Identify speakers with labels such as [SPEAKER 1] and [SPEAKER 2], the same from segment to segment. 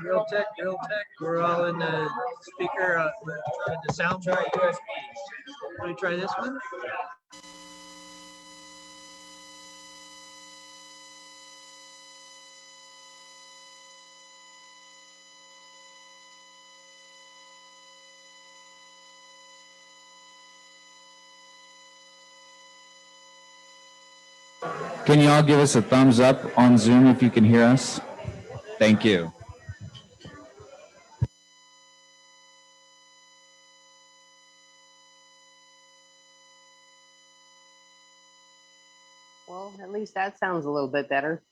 [SPEAKER 1] Real tech, real tech. We're all in the speaker, in the sound chart USB. Let me try this one.
[SPEAKER 2] Can you all give us a thumbs up on Zoom if you can hear us? Thank you.
[SPEAKER 3] Well, at least that sounds a little bit better.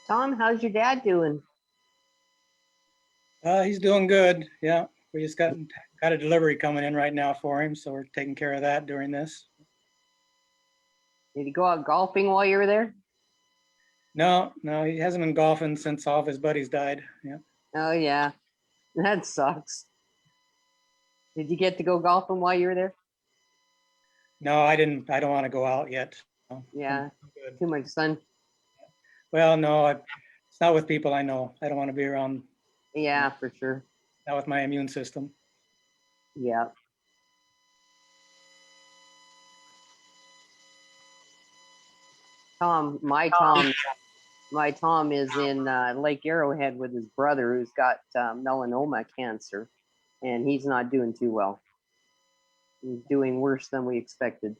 [SPEAKER 3] Tom, how's your dad doing?
[SPEAKER 4] He's doing good. Yeah, we just got a delivery coming in right now for him, so we're taking care of that during this.
[SPEAKER 3] Did he go out golfing while you were there?
[SPEAKER 4] No, he hasn't been golfing since all of his buddies died. Yeah.
[SPEAKER 3] Oh yeah, that sucks. Did you get to go golfing while you were there?
[SPEAKER 4] No, I didn't. I don't want to go out yet. No,
[SPEAKER 3] Yeah,
[SPEAKER 4] I'm good.
[SPEAKER 3] too much sun.
[SPEAKER 4] Well, no, it's not with people I know. I don't want to be around.
[SPEAKER 3] Yeah, for sure.
[SPEAKER 4] Not with my immune system.
[SPEAKER 3] Yeah. My Tom is in Lake Arrowhead with his brother who's got melanoma cancer, and he's not doing too well. He's doing worse than we expected.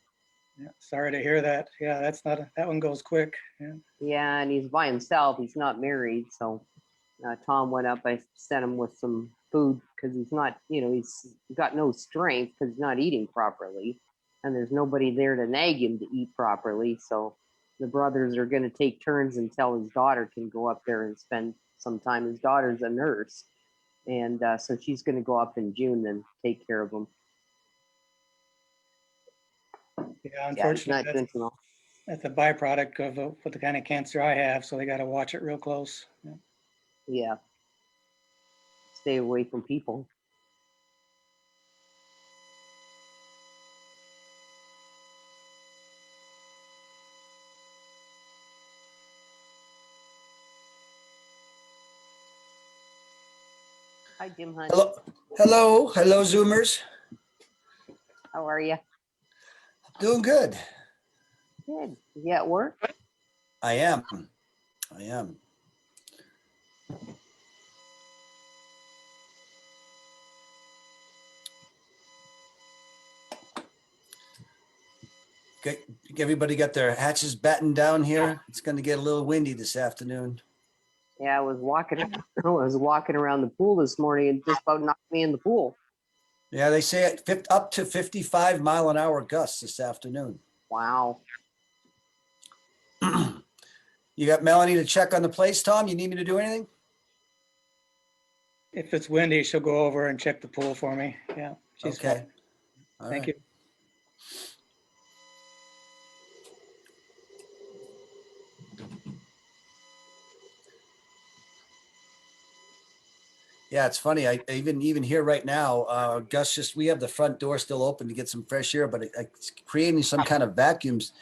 [SPEAKER 4] Yeah, sorry to hear that. Yeah, that one goes quick. Yeah.
[SPEAKER 3] Yeah, and he's by himself. He's not married, so Tom went up. I sent him with some food because he's not, he's got no strength because he's not eating properly, and there's nobody there to nag him to eat properly. So the brothers are going to take turns until his daughter can go up there and spend some time. His daughter's a nurse, and so she's going to go up in June and take care of him.
[SPEAKER 4] Yeah, unfortunately, that's a byproduct of what the kind of cancer I have, so they got to watch it real close. Yeah.
[SPEAKER 3] Yeah. Stay away from people. Hi, Jim Hunt.
[SPEAKER 5] Hello, Zoomers.
[SPEAKER 3] How are you?
[SPEAKER 5] Doing good.
[SPEAKER 3] Good. You at work?
[SPEAKER 5] I am. Okay, everybody got their hatches battened down here. It's going to get a little windy this afternoon.
[SPEAKER 3] Yeah, I was walking around the pool this morning and just about knocked me in the pool.
[SPEAKER 5] Yeah, they say up to 55-mile-an-hour gusts this afternoon.
[SPEAKER 3] Wow.
[SPEAKER 5] You got Melanie to check on the place, Tom? You need me to do anything?
[SPEAKER 4] If it's windy, she'll go over and check the pool for me. Yeah, she's
[SPEAKER 5] okay.
[SPEAKER 4] Fine. Thank you.
[SPEAKER 5] Yeah, it's funny. I even here right now, Gus, we have the front door still open to get some fresh air, but it's creating some kind of vacuums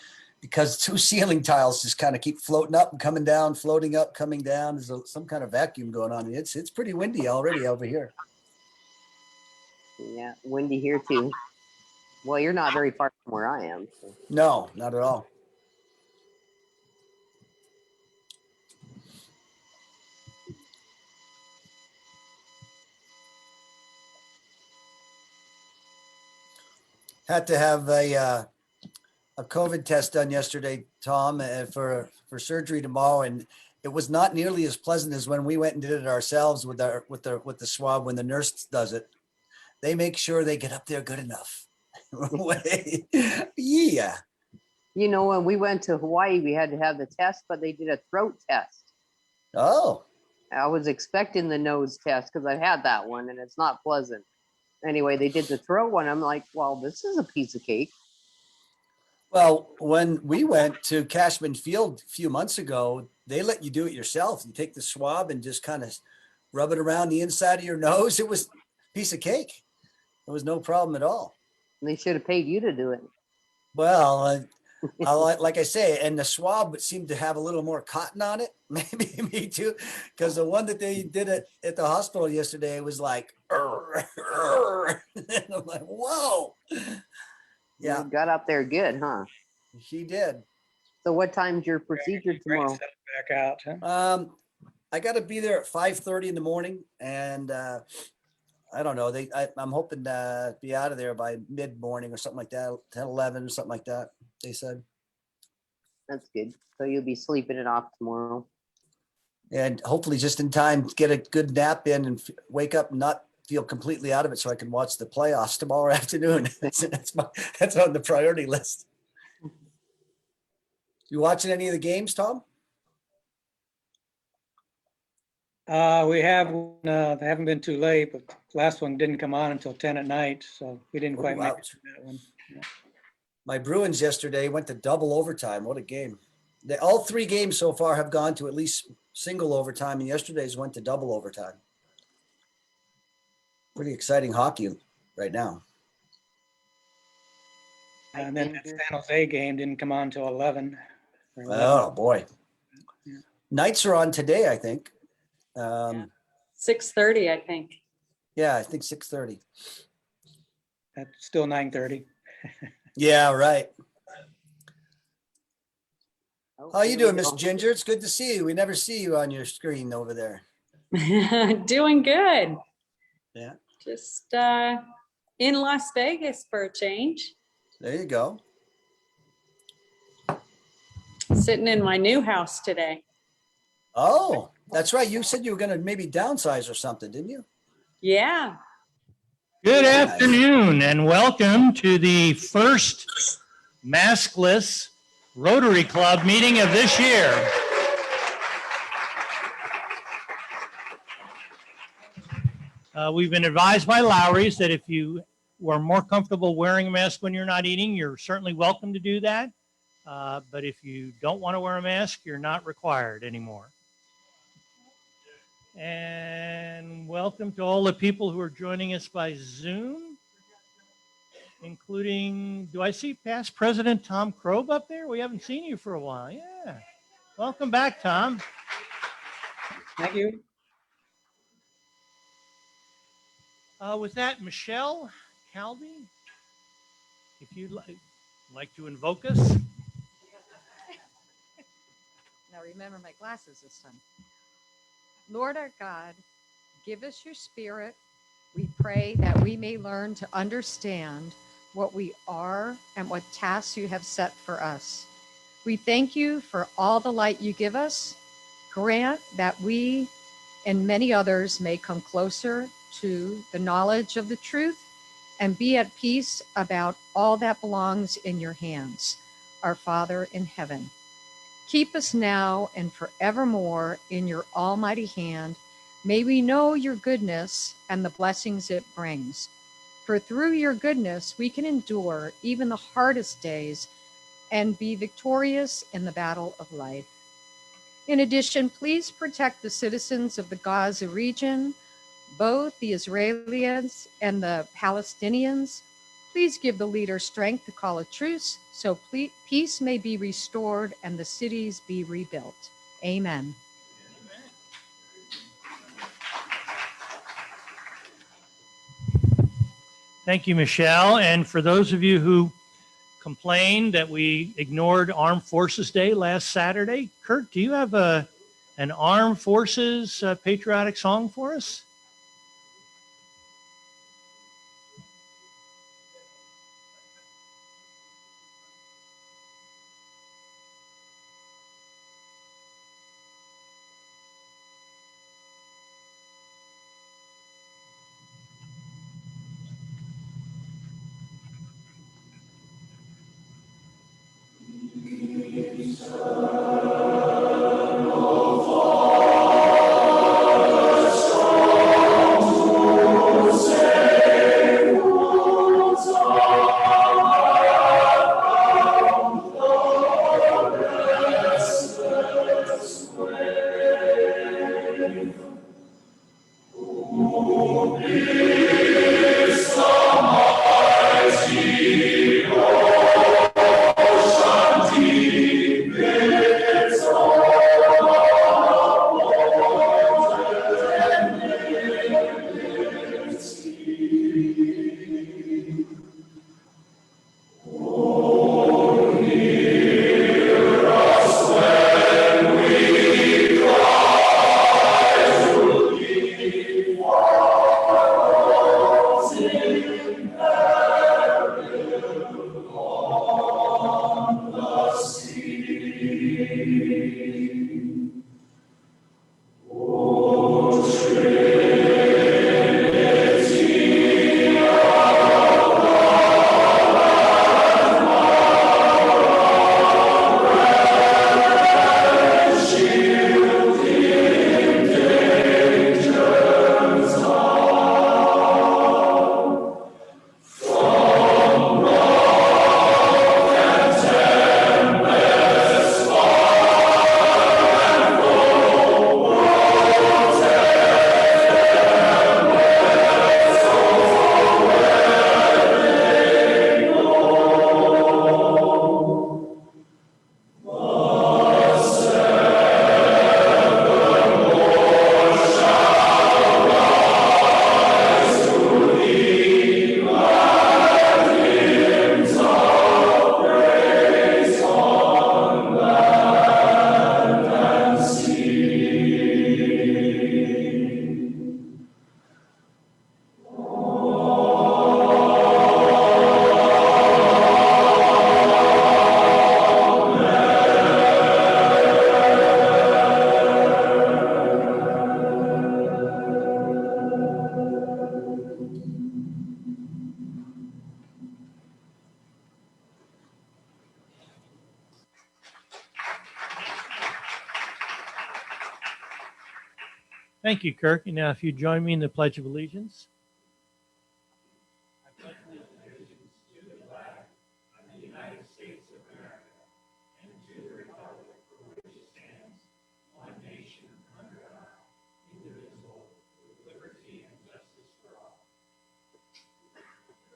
[SPEAKER 5] because two ceiling tiles just kind of keep floating up and coming down, floating up, coming down. There's some kind of vacuum going on. It's pretty windy already over here.
[SPEAKER 3] Yeah, windy here too. Well, you're not very far from where I am. So.
[SPEAKER 5] No, not at all. Had to have a a COVID test done yesterday, Tom, for surgery tomorrow, and it was not nearly as pleasant as when we went and did it ourselves with the swab. When the nurse does it, they make sure they get up there good enough. Yeah.
[SPEAKER 3] You know, when we went to Hawaii, we had to have the test, but they did a throat test.
[SPEAKER 5] Oh.
[SPEAKER 3] I was expecting the nose test because I had that one and it's not pleasant. Anyway, they did the throat one. I'm like, well, this is a piece of cake.
[SPEAKER 5] Well, when we went to Cashman Field a few months ago, they let you do it yourself. You take the swab and just kind of rub it around the inside of your nose. It was a piece of cake. It was no problem at all.
[SPEAKER 3] They should have paid you to do it.
[SPEAKER 5] Well, like I say, and the swab seemed to have a little more cotton on it. Maybe me too, because the one that they did at the hospital yesterday was like, and I'm like, whoa. Yeah,
[SPEAKER 3] You got up there good, huh?
[SPEAKER 5] she did.
[SPEAKER 3] So what time's your procedure tomorrow?
[SPEAKER 4] Back out, huh?
[SPEAKER 5] I got to be there at 5:30 in the morning, and I don't know. I'm hoping to be out of there by mid-morning or something like that, 10, 11 or something like that. They said.
[SPEAKER 3] That's good. So you'll be sleeping it off tomorrow.
[SPEAKER 5] And hopefully just in time to get a good nap in and wake up and not feel completely out of it so I can watch the playoffs tomorrow afternoon. That's on the priority list. You watching any of the games, Tom?
[SPEAKER 4] We have, they haven't been too late, but last one didn't come on until 10 at night, so we didn't quite make it to that one. Yeah.
[SPEAKER 5] My Bruins yesterday went to double overtime. What a game. All three games so far have gone to at least single overtime, and yesterday's went to double overtime. Pretty exciting hockey right now.
[SPEAKER 4] And then that San Jose game didn't come on until 11.
[SPEAKER 5] Oh, boy.
[SPEAKER 4] Yeah.
[SPEAKER 5] Nights are on today, I think.
[SPEAKER 6] 6:30, I think.
[SPEAKER 5] Yeah, I think 6:30.
[SPEAKER 4] That's still 9:30.
[SPEAKER 5] Yeah, right.
[SPEAKER 3] Oh,
[SPEAKER 5] How you
[SPEAKER 3] here
[SPEAKER 5] doing,
[SPEAKER 3] we
[SPEAKER 5] Miss
[SPEAKER 3] go.
[SPEAKER 5] Ginger? It's good to see you. We never see you on your screen over there.
[SPEAKER 6] Doing good.
[SPEAKER 5] Yeah.
[SPEAKER 6] Just in Las Vegas for a change.
[SPEAKER 5] There you go.
[SPEAKER 6] Sitting in my new house today.
[SPEAKER 5] Oh, that's right. You said you were going to maybe downsize or something, didn't you?
[SPEAKER 6] Yeah.
[SPEAKER 7] Good
[SPEAKER 5] Nice.
[SPEAKER 7] afternoon and welcome to the first maskless Rotary Club meeting of this year. We've been advised by Lowry's that if you were more comfortable wearing a mask when you're not eating, you're certainly welcome to do that. But if you don't want to wear a mask, you're not required anymore. And welcome to all the people who are joining us by Zoom, including, do I see past President Tom Krob up there? We haven't seen you for a while. Yeah. Welcome back, Tom.
[SPEAKER 4] Thank you.
[SPEAKER 7] With that, Michelle Calby, if you'd like to invoke us.
[SPEAKER 8] Now remember my glasses this time. Lord our God, give us your spirit. We pray that we may learn to understand what we are and what tasks you have set for us. We thank you for all the light you give us. Grant that we and many others may come closer to the knowledge of the truth and be at peace about all that belongs in your hands, our Father in heaven. Keep us now and forevermore in your almighty hand. May we know your goodness and the blessings it brings. For through your goodness, we can endure even the hardest days and be victorious in the battle of life. In addition, please protect the citizens of the Gaza region, both the Israelis and the Palestinians. Please give the leader strength to call a truce so peace may be restored and the cities be rebuilt. Amen.
[SPEAKER 7] Thank you, Michelle. And for those of you who complained that we ignored Armed Forces Day last Saturday, Kurt, do you have an Armed Forces patriotic song for us? Thank you, Kirk. And now if you join me in the Pledge of Allegiance.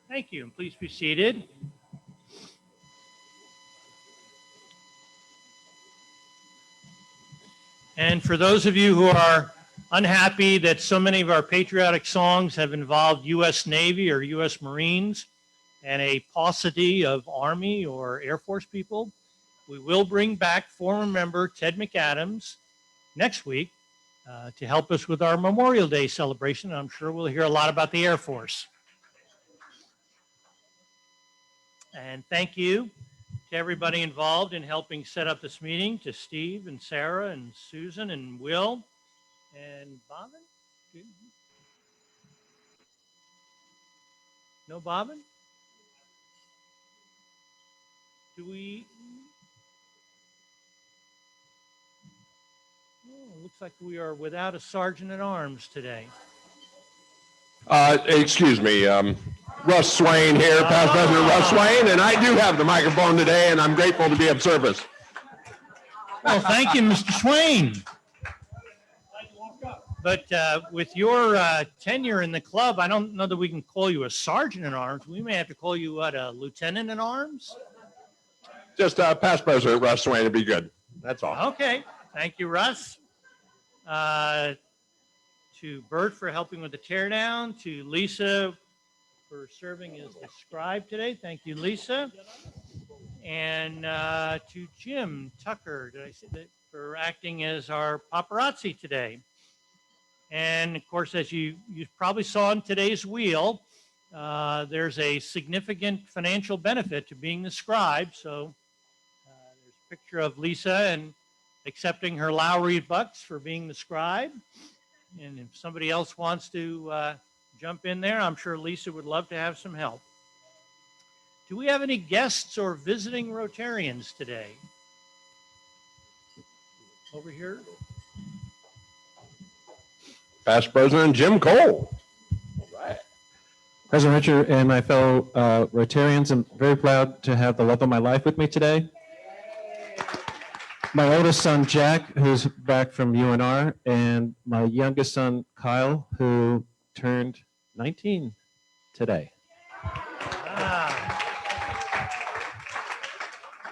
[SPEAKER 7] Thank you, and please be seated. And for those of you who are unhappy that so many of our patriotic songs have involved U.S. Navy or U.S. Marines and a paucity of Army or Air Force people, we will bring back former member Ted McAdams next week to help us with our Memorial Day celebration. I'm sure we'll hear a lot about the Air Force. And thank you to everybody involved in helping set up this meeting, to Steve and Sarah and Susan and Will and Bobbin. No Bobbin? Do we? Oh, looks like we are without a sergeant at arms today.
[SPEAKER 9] Excuse me, Russ Swain here, past President Russ Swain, and I do have the microphone today, and I'm grateful to be of service.
[SPEAKER 7] Well, thank you, Mr. Swain. But with your tenure in the club, I don't know that we can call you a sergeant in arms. We may have to call you what, a lieutenant in arms?
[SPEAKER 9] Just past President Russ Swain would be good. That's all.
[SPEAKER 7] Okay. Thank you, Russ. To Bert for helping with the teardown, to Lisa for serving as the scribe today. Thank you, Lisa. And to Jim Tucker, did I say that, for acting as our paparazzi today. And of course, as you probably saw in today's wheel, there's a significant financial benefit to being the scribe. So there's a picture of Lisa and accepting her Lowry bucks for being the scribe. And if somebody else wants to jump in there, I'm sure Lisa would love to have some help. Do we have any guests or visiting Rotarians today? over here.
[SPEAKER 9] Past President Jim Cole.
[SPEAKER 10] President Richard and my fellow Rotarians, I'm very proud to have the love of my life with me today. My oldest son, Jack, who's back from UNR, and my youngest son, Kyle, who turned 19 today.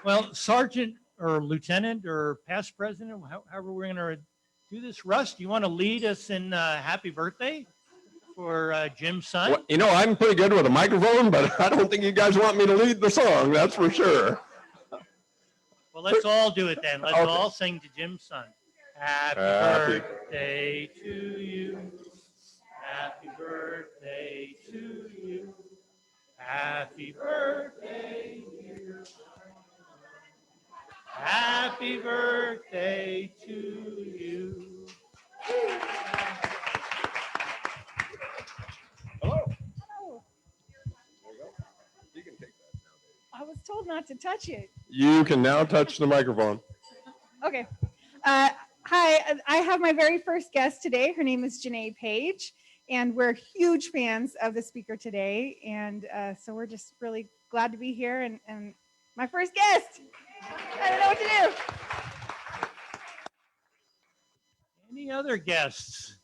[SPEAKER 7] Well, Sergeant or Lieutenant or past president, however we're going to do this. Russ, do you want to lead us in happy birthday for Jim's son?
[SPEAKER 9] Well, you know, I'm pretty good with a microphone, but I don't think you guys want me to lead the song, that's for sure.
[SPEAKER 7] Well, let's all do it then. Let's all sing to Jim's son. Happy birthday to you. Happy birthday to you. Happy birthday, dear. Happy birthday to you.
[SPEAKER 9] Hello.
[SPEAKER 11] I was told not to touch it.
[SPEAKER 9] You can now touch the microphone.
[SPEAKER 11] Okay. Hi, I have my very first guest today. Her name is Janae Page, and we're huge fans of the speaker today. And so we're just really glad to be here and my first guest. I don't know what to do.
[SPEAKER 7] Any other guests?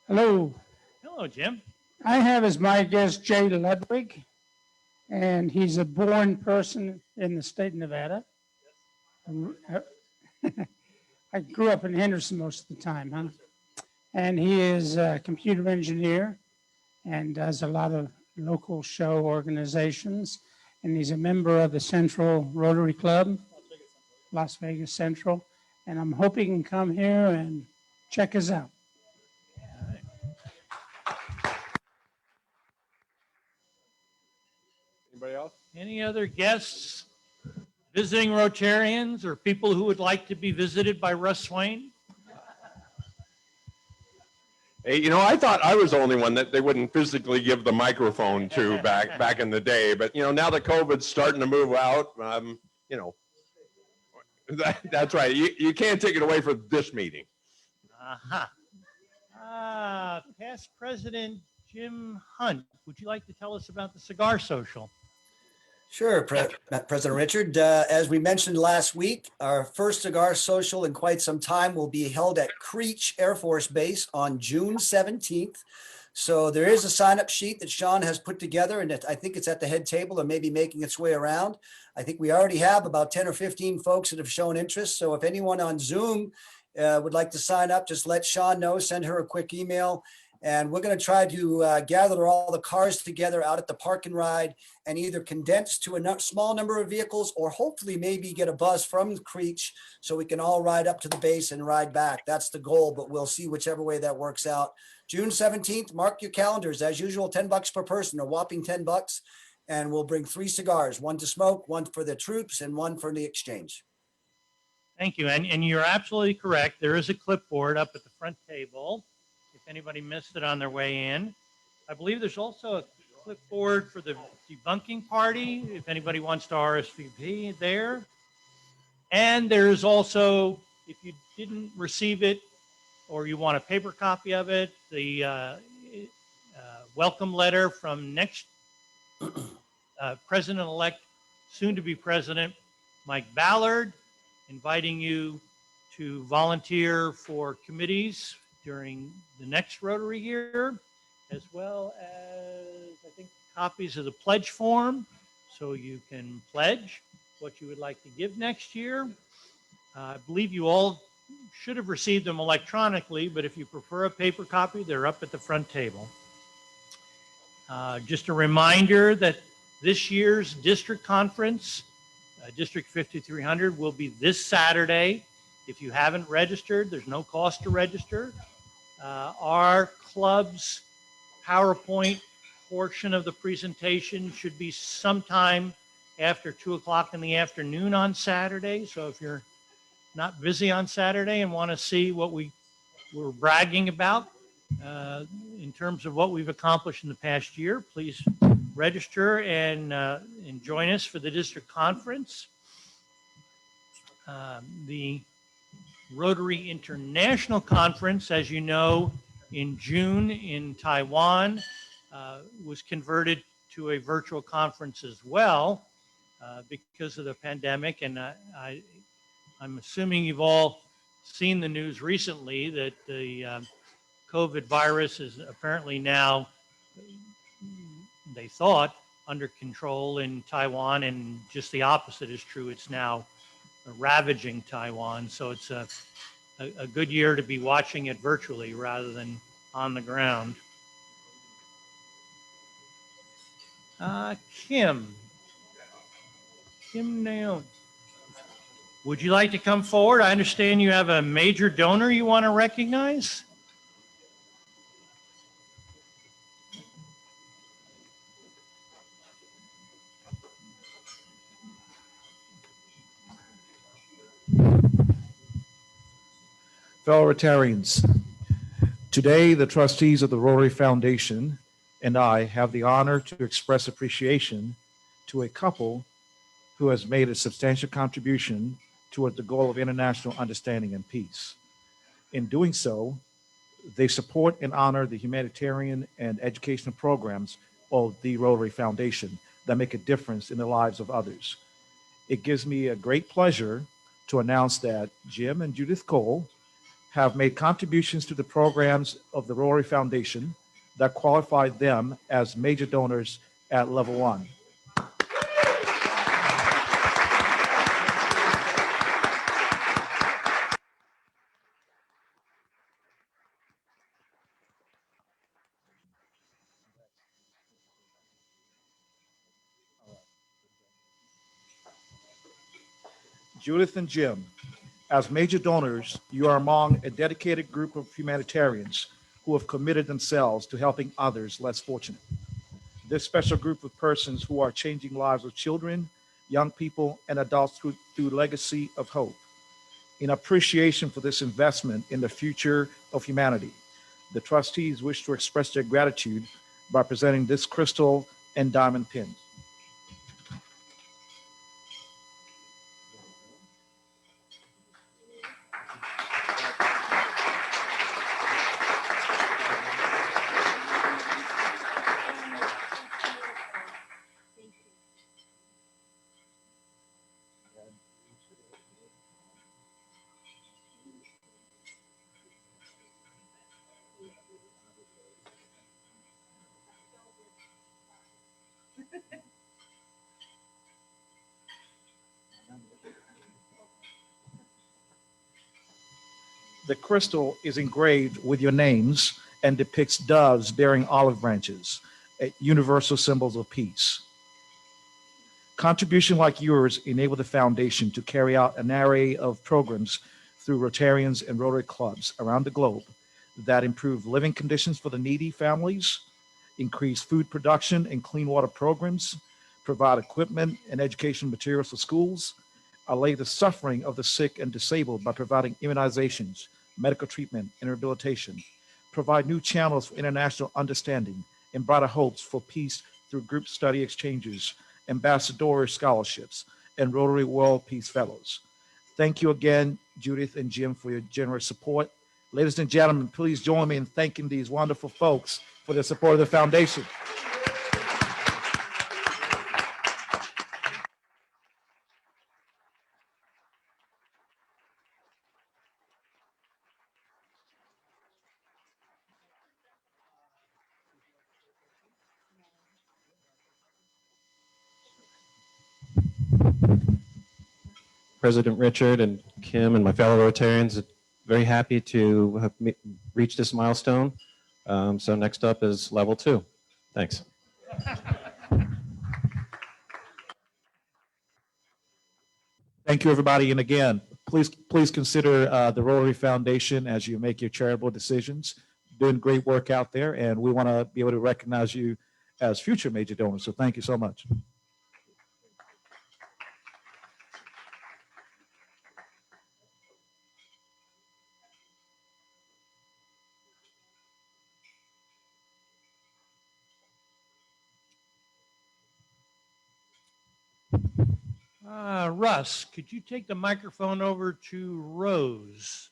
[SPEAKER 12] Hello,
[SPEAKER 7] Hello, Jim.
[SPEAKER 12] I have as my guest Jay Ludwig, and he's a born person in the state of Nevada. I grew up in Henderson most of the time, huh? And he is a computer engineer and does a lot of local show organizations. And he's a member of the Central Rotary Club, Las Vegas Central. And I'm hoping he can come here and check us out.
[SPEAKER 9] Anybody else?
[SPEAKER 7] Any other guests, visiting Rotarians, or people who would like to be visited by Russ Swain?
[SPEAKER 9] Hey, you know, I thought I was the only one that they wouldn't physically give the microphone to back in the day. But, you know, now that COVID's starting to move out, you know, that's right. You can't take it away from this meeting.
[SPEAKER 7] Past President Jim Hunt, would you like to tell us about the Cigar Social?
[SPEAKER 5] Sure, President Richard. As we mentioned last week, our first cigar social in quite some time will be held at Creech Air Force Base on June 17th. So there is a sign-up sheet that Sean has put together, and I think it's at the head table or maybe making its way around. I think we already have about 10 or 15 folks that have shown interest. So if anyone on Zoom would like to sign up, just let Sean know, send her a quick email. And we're going to try to gather all the cars together out at the park and ride and either condense to a small number of vehicles or hopefully maybe get a bus from Creech so we can all ride up to the base and ride back. That's the goal, but we'll see whichever way that works out. June 17th, mark your calendars. As usual, $10 per person, a whopping $10. And we'll bring 3 cigars, 1 to smoke, 1 for the troops, and 1 for the exchange.
[SPEAKER 7] Thank you. And you're absolutely correct. There is a clipboard up at the front table. If anybody missed it on their way in. I believe there's also a clipboard for the debunking party, if anybody wants to RSVP there. And there's also, if you didn't receive it or you want a paper copy of it, the welcome letter from next President-elect, soon-to-be President Mike Ballard, inviting you to volunteer for committees during the next Rotary year, as well as, I think, copies of the pledge form, so you can pledge what you would like to give next year. I believe you all should have received them electronically, but if you prefer a paper copy, they're up at the front table. Just a reminder that this year's district conference, District 5300, will be this Saturday. If you haven't registered, there's no cost to register. Our club's PowerPoint portion of the presentation should be sometime after 2 o'clock in the afternoon on Saturday. So if you're not busy on Saturday and want to see what we were bragging about, In terms of what we've accomplished in the past year, please register and join us for the district conference. The Rotary International Conference, as you know, in June in Taiwan was converted to a virtual conference as well because of the pandemic. And I'm assuming you've all seen the news recently that the COVID virus is apparently now, they thought, under control in Taiwan, and just the opposite is true. It's now ravaging Taiwan. So it's a good year to be watching it virtually rather than on the ground. Kim Naomi, would you like to come forward? I understand you have a major donor you want to recognize.
[SPEAKER 13] Fellow Rotarians, today the trustees of the Rotary Foundation and I have the honor to express appreciation to a couple who has made a substantial contribution toward the goal of international understanding and peace. In doing so, they support and honor the humanitarian and educational programs of the Rotary Foundation that make a difference in the lives of others. It gives me a great pleasure to announce that Jim and Judith Cole have made contributions to the programs of the Rotary Foundation that qualify them as major donors at level 1. Judith and Jim, as major donors, you are among a dedicated group of humanitarians who have committed themselves to helping others less fortunate. This special group of persons who are changing lives of children, young people, and adults through legacy of hope. In appreciation for this investment in the future of humanity, the trustees wish to express their gratitude by presenting this crystal and diamond pin. The crystal is engraved with your names and depicts doves bearing olive branches, universal symbols of peace. Contribution like yours enable the foundation to carry out an array of programs through Rotarians and Rotary clubs around the globe that improve living conditions for the needy families, increase food production and clean water programs, provide equipment and education materials for schools, allay the suffering of the sick and disabled by providing immunizations, medical treatment, and rehabilitation, provide new channels for international understanding and brighter hopes for peace through group study exchanges, ambassadorial scholarships, and Rotary World Peace Fellows. Thank you again, Judith and Jim, for your generous support. Ladies and gentlemen, please join me in thanking these wonderful folks for their support of the foundation.
[SPEAKER 10] President Richard and Kim and my fellow Rotarians, very happy to have reached this milestone. So next up is level 2. Thanks.
[SPEAKER 13] Thank you, everybody. And again, please consider the Rotary Foundation as you make your charitable decisions. Doing great work out there, and we want to be able to recognize you as future major donors. So thank you so much.
[SPEAKER 7] Russ, could you take the microphone over to Rose?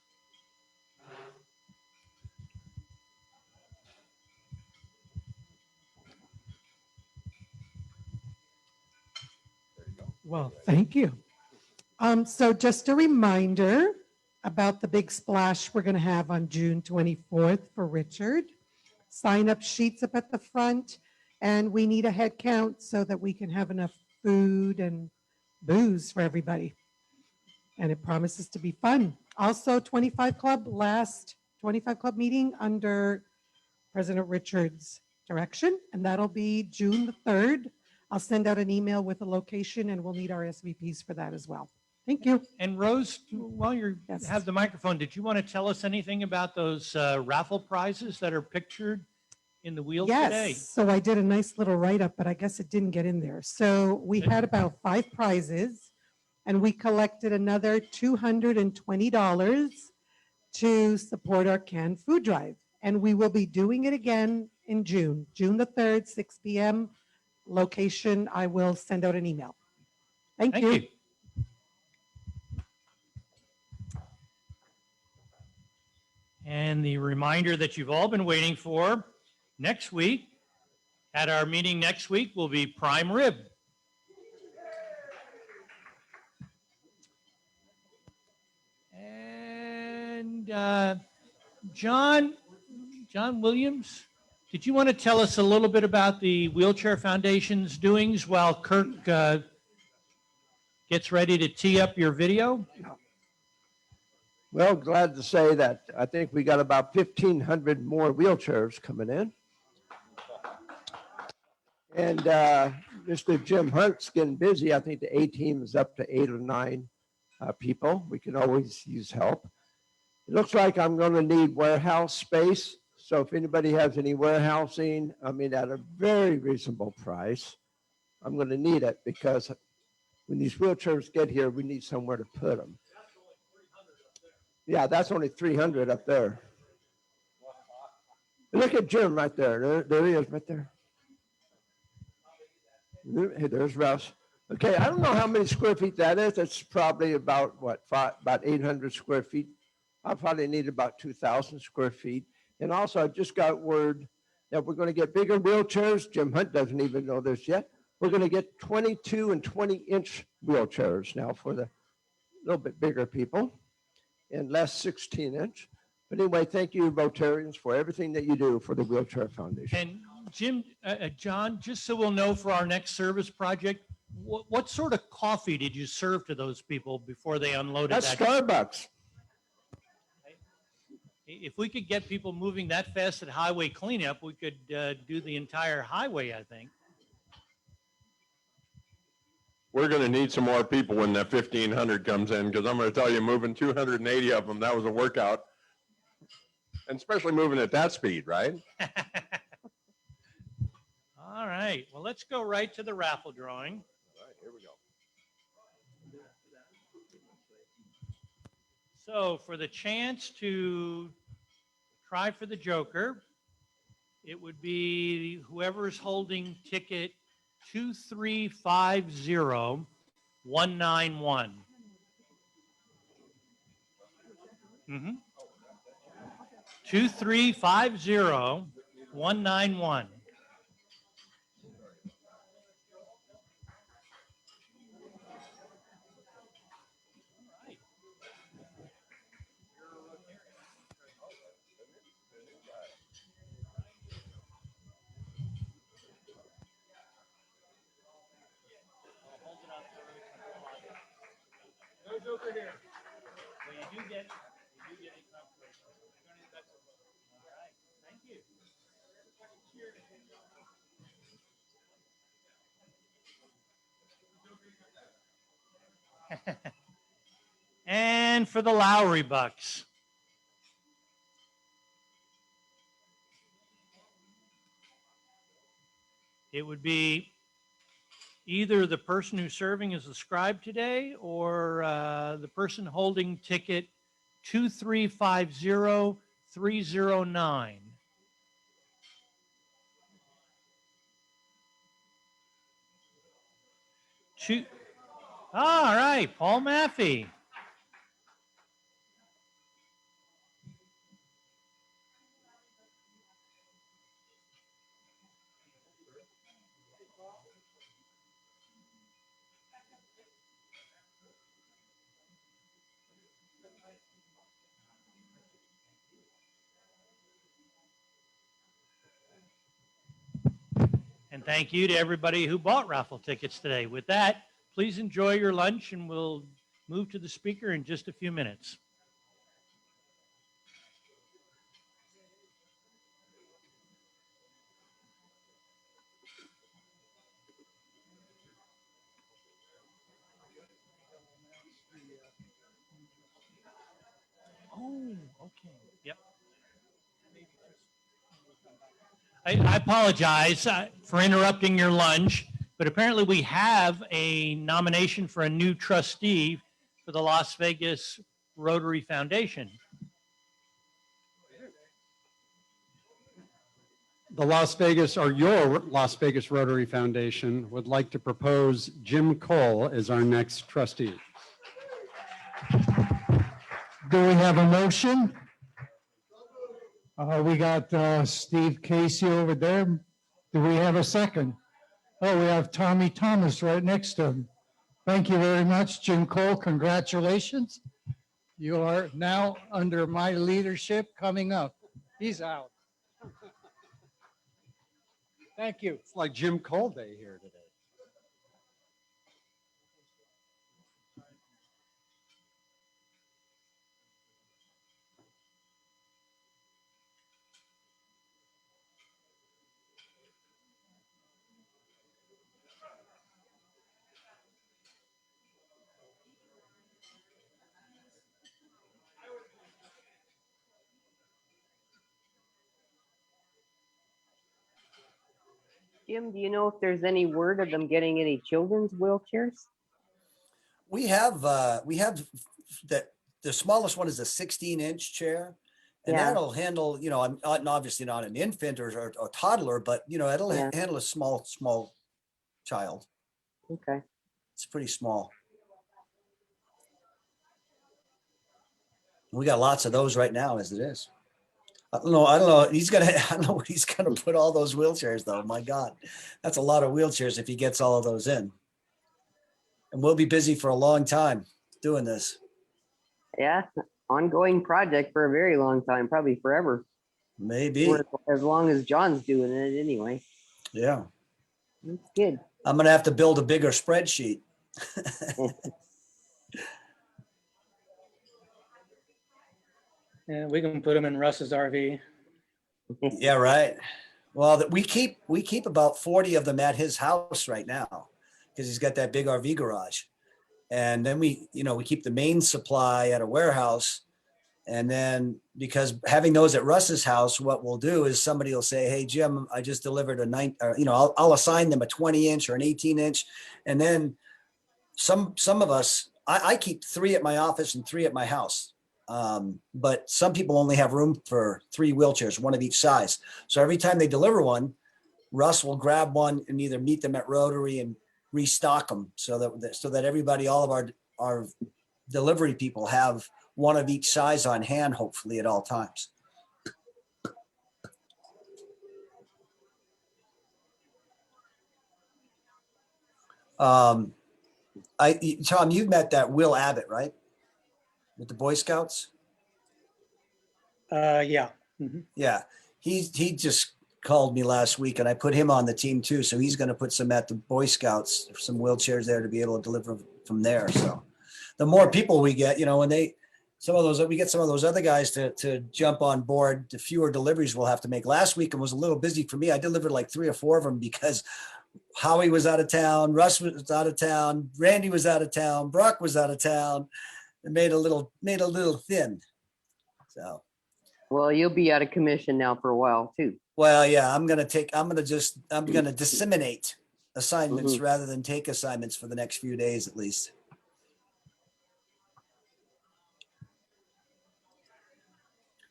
[SPEAKER 14] Well, thank you. So just a reminder about the big splash we're going to have on June 24th for Richard. Sign up sheets up at the front, and we need a head count so that we can have enough food and booze for everybody. And it promises to be fun. Also, 25 Club, last 25 Club meeting under President Richard's direction, and that'll be June the 3rd. I'll send out an email with a location, and we'll need our SVPs for that as well. Thank you.
[SPEAKER 7] And Rose, while you
[SPEAKER 14] Yes.
[SPEAKER 7] have the microphone, did you want to tell us anything about those raffle prizes that are pictured in the wheel today?
[SPEAKER 14] Yes, so I did a nice little write-up, but I guess it didn't get in there. So we had about 5 prizes, and we collected another $220 to support our canned food drive. And we will be doing it again in June, June the 3rd, 6 p.m. Location, I will send out an email. Thank you.
[SPEAKER 7] And the reminder that you've all been waiting for, next week, at our meeting next week, will be prime rib. And John Williams, did you want to tell us a little bit about the Wheelchair Foundation's doings while Kirk gets ready to tee up your video?
[SPEAKER 15] Well, glad to say that I think we got about 1,500 more wheelchairs coming in. And Mr. Jim Hunt's getting busy. I think the A team is up to 8 or 9 people. We can always use help. It looks like I'm going to need warehouse space. So if anybody has any warehousing, I mean, at a very reasonable price, I'm going to need it because when these wheelchairs get here, we need somewhere to put them. Yeah, that's only 300 up there. Look at Jim right there. There he is right there. Hey, there's Russ. Okay, I don't know how many square feet that is. It's probably about, what, about 800 square feet. I probably need about 2,000 square feet. And also, I just got word that we're going to get bigger wheelchairs. Jim Hunt doesn't even know this yet. We're going to get 22 and 20-inch wheelchairs now for the little bit bigger people, and less 16-inch. But anyway, thank you, Rotarians, for everything that you do for the Wheelchair Foundation.
[SPEAKER 7] And John, just so we'll know for our next service project, what sort of coffee did you serve to those people before they unloaded
[SPEAKER 15] That's
[SPEAKER 7] that?
[SPEAKER 15] Starbucks.
[SPEAKER 7] If we could get people moving that fast at highway cleanup, we could do the entire highway, I think.
[SPEAKER 9] We're going to need some more people when that 1,500 comes in, because I'm going to tell you, moving 280 of them, that was a workout. And especially moving at that speed, right?
[SPEAKER 7] All right. Well, let's go right to the raffle drawing.
[SPEAKER 9] All right, here we go.
[SPEAKER 7] So for the chance to try for the Joker, it would be whoever's holding ticket 2350191. Mm-hmm. 2350191. No Joker here. Well, you do get a confirmation. All right. Thank you. And for the Lowry Bucks. It would be either the person who's serving as the scribe today or the person holding ticket 2350309. Shoot. All right, Paul Maffey. And thank you to everybody who bought raffle tickets today. With that, please enjoy your lunch and we'll move to the speaker in just a few minutes. Oh, okay. Yep. I apologize for interrupting your lunch, but apparently we have a nomination for a new trustee for the Las Vegas Rotary Foundation.
[SPEAKER 16] The Las Vegas, or your Las Vegas Rotary Foundation would like to propose Jim Cole as our next trustee.
[SPEAKER 17] Do we have a motion? We got Steve Casey over there. Do we have a second? Oh, we have Tommy Thomas right next to him. Thank you very much, Jim Cole. Congratulations. You are now under my leadership coming up. He's out. Thank you.
[SPEAKER 16] It's like Jim Cole Day here today.
[SPEAKER 3] Jim, do you know if there's any word of them getting any children's wheelchairs?
[SPEAKER 5] We have that the smallest one is a 16-inch chair. And
[SPEAKER 3] Yeah.
[SPEAKER 5] that'll handle, you know, I'm obviously not an infant or toddler, but you know, it'll
[SPEAKER 3] Yeah.
[SPEAKER 5] handle a small child.
[SPEAKER 3] Okay.
[SPEAKER 5] It's pretty small. We got lots of those right now as it is. I don't know. I don't know what he's gonna put all those wheelchairs though. My God, that's a lot of wheelchairs if he gets all of those in. And we'll be busy for a long time doing this.
[SPEAKER 3] Yeah, ongoing project for a very long time, probably forever.
[SPEAKER 5] Maybe.
[SPEAKER 3] Or as long as John's doing it anyway.
[SPEAKER 5] Yeah.
[SPEAKER 3] That's good.
[SPEAKER 5] I'm gonna have to build a bigger spreadsheet.
[SPEAKER 4] And we can put them in Russ's RV.
[SPEAKER 5] Yeah, right. Well, we keep about 40 of them at his house right now because he's got that big RV garage. And then we keep the main supply at a warehouse. And then because having those at Russ's house, what we'll do is somebody will say, "Hey, Jim, I just delivered a 9, or, you know, I'll assign them a 20-inch or an 18-inch." And then some of us, I keep 3 at my office and 3 at my house. But some people only have room for 3 wheelchairs, one of each size. So every time they deliver one, Russ will grab one and either meet them at Rotary and restock them so that everybody, all of our delivery people have one of each size on hand, hopefully at all times. Tom, you've met that Will Abbott, right? With the Boy Scouts?
[SPEAKER 4] Yeah. Mhm.
[SPEAKER 5] Yeah. He just called me last week and I put him on the team too. So he's going to put some at the Boy Scouts, some wheelchairs there to be able to deliver from there. So the more people we get, you know, when we get some of those other guys to jump on board, the fewer deliveries we'll have to make. Last week it was a little busy for me. I delivered like 3 or 4 of them because Howie was out of town, Russ was out of town, Randy was out of town, Brock was out of town. It made a little thin. So.
[SPEAKER 3] Well, you'll be out of commission now for a while too.
[SPEAKER 5] Well, yeah, I'm going to disseminate assignments rather than take assignments for the next few days at least.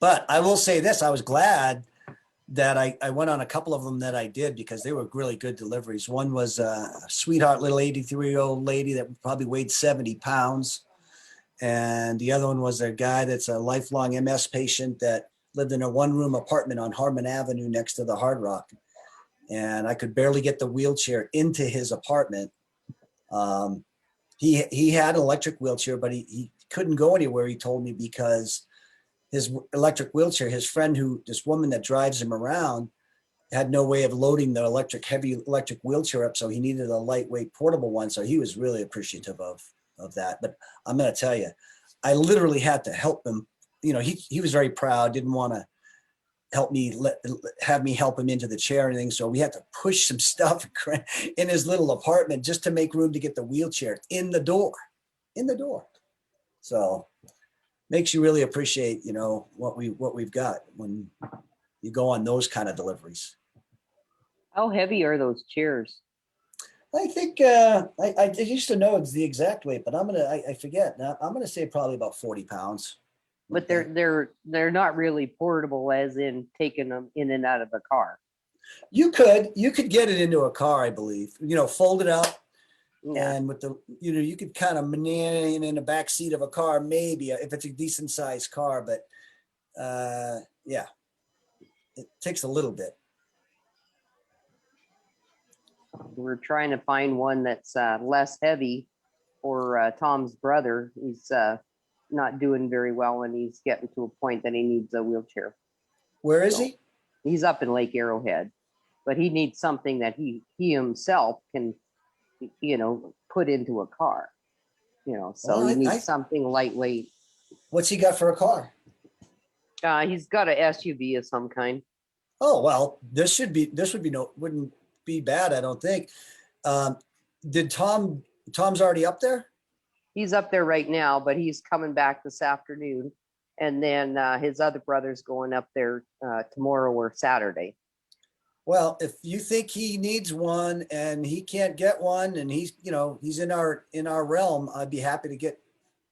[SPEAKER 5] But I will say this, I was glad that I went on a couple of them that I did because they were really good deliveries. One was a sweetheart little 83-year-old lady that probably weighed 70 pounds. And the other one was a guy that's a lifelong MS patient that lived in a one-room apartment on Harmon Avenue next to the Hard Rock. And I could barely get the wheelchair into his apartment. He had an electric wheelchair, but he couldn't go anywhere, he told me, because his electric wheelchair, his friend this woman that drives him around, had no way of loading the heavy electric wheelchair up. So he needed a lightweight portable one. So he was really appreciative of that. But I'm going to tell you, I literally had to help him. You know, he was very proud, didn't want to have me help him into the chair or anything. So we had to push some stuff in his little apartment just to make room to get the wheelchair in the door. So makes you really appreciate, you know, what we've got when you go on those kind of deliveries.
[SPEAKER 3] How heavy are those chairs?
[SPEAKER 5] I think I used to know it's the exact weight, but I forget now. I'm gonna say probably about 40 pounds.
[SPEAKER 3] But they're not really portable, as in taking them in and out of a car.
[SPEAKER 5] You could get it into a car, I believe. You know, fold it up, and with the you could kind of maneuver in the back seat of a car, maybe if it's a decent sized car. But yeah, it takes a little bit.
[SPEAKER 3] We're trying to find one that's less heavy for Tom's brother. He's not doing very well, and he's getting to a point that he needs a wheelchair.
[SPEAKER 5] Where is he?
[SPEAKER 3] He's up in Lake Arrowhead, but he needs something that he himself can, you know, put into a car. You know, so he needs something lightweight.
[SPEAKER 5] What's he got for a car?
[SPEAKER 3] He's got an SUV of some kind.
[SPEAKER 5] Oh well, wouldn't be bad, I don't think. Did Tom's already up there?
[SPEAKER 3] He's up there right now, but he's coming back this afternoon. And then his other brother's going up there tomorrow or Saturday.
[SPEAKER 5] Well, if you think he needs one and he can't get one, and he's in our realm, I'd be happy to get,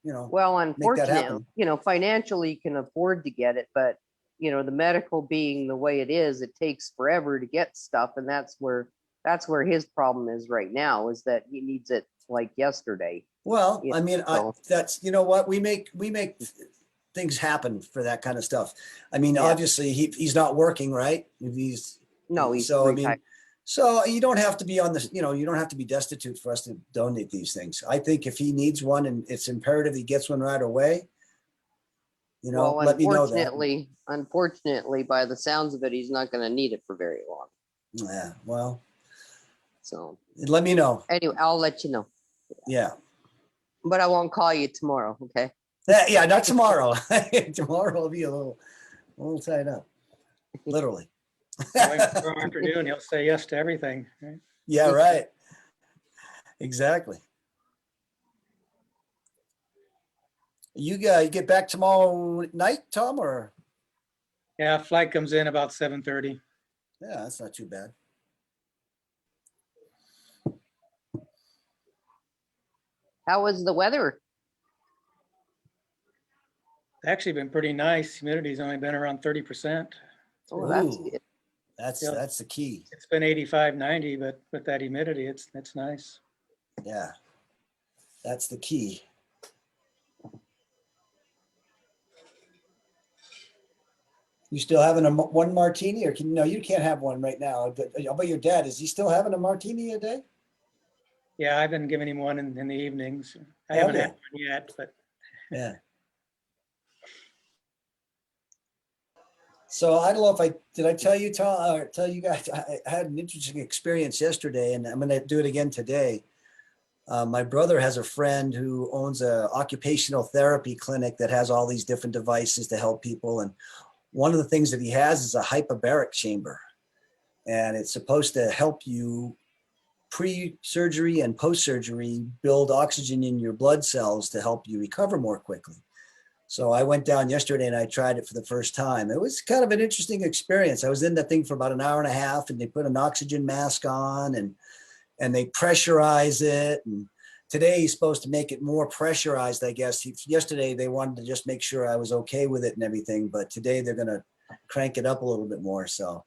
[SPEAKER 3] well,
[SPEAKER 5] make that happen.
[SPEAKER 3] unfortunately, financially can afford to get it, but the medical being the way it is, it takes forever to get stuff. And that's where his problem is right now, is that he needs it like yesterday.
[SPEAKER 5] Well, I mean, that's, what we make things happen for that kind of stuff. I mean, obviously he's not working, right? He's
[SPEAKER 3] retired.
[SPEAKER 5] So you don't have to be on this, you don't have to be destitute for us to donate these things. I think if he needs one and it's imperative he gets one right away, let me know that.
[SPEAKER 3] Unfortunately, by the sounds of it, he's not going to need it for very long.
[SPEAKER 5] Yeah, well,
[SPEAKER 3] so
[SPEAKER 5] let me know.
[SPEAKER 3] Anyway, I'll let you know.
[SPEAKER 5] Yeah.
[SPEAKER 3] But I won't call you tomorrow, okay?
[SPEAKER 5] Yeah, not tomorrow. Tomorrow will be a little tied up, literally.
[SPEAKER 4] Tomorrow afternoon, he'll say yes to everything. Right?
[SPEAKER 5] Yeah, right. Exactly. You get back tomorrow night, Tom, or?
[SPEAKER 4] Yeah, flight comes in about 7:30.
[SPEAKER 5] Yeah, that's not too bad.
[SPEAKER 3] How was the weather?
[SPEAKER 4] It's actually been pretty nice. Humidity's only been around 30%.
[SPEAKER 3] Oh, that's good.
[SPEAKER 5] That's the key.
[SPEAKER 4] It's been 85, 90, but with that humidity, it's nice.
[SPEAKER 5] Yeah, that's the key. You still having one martini, or you can't have one right now. But how about your dad? Is he still having a martini a day?
[SPEAKER 4] Yeah, I've been giving him one in the evenings. I haven't had one yet, but
[SPEAKER 5] yeah. So I don't know if did I tell you, Tom, or tell you guys, I had an interesting experience yesterday, and I'm going to do it again today. My brother has a friend who owns an occupational therapy clinic that has all these different devices to help people. And one of the things that he has is a hyperbaric chamber, and it's supposed to help you pre-surgery and post-surgery build oxygen in your blood cells to help you recover more quickly. So I went down yesterday and I tried it for the first time. It was kind of an interesting experience. I was in that thing for about an hour and a half, and they put an oxygen mask on and they pressurize it. And today he's supposed to make it more pressurized, I guess. Yesterday they wanted to just make sure I was okay with it and everything, but today they're going to crank it up a little bit more. So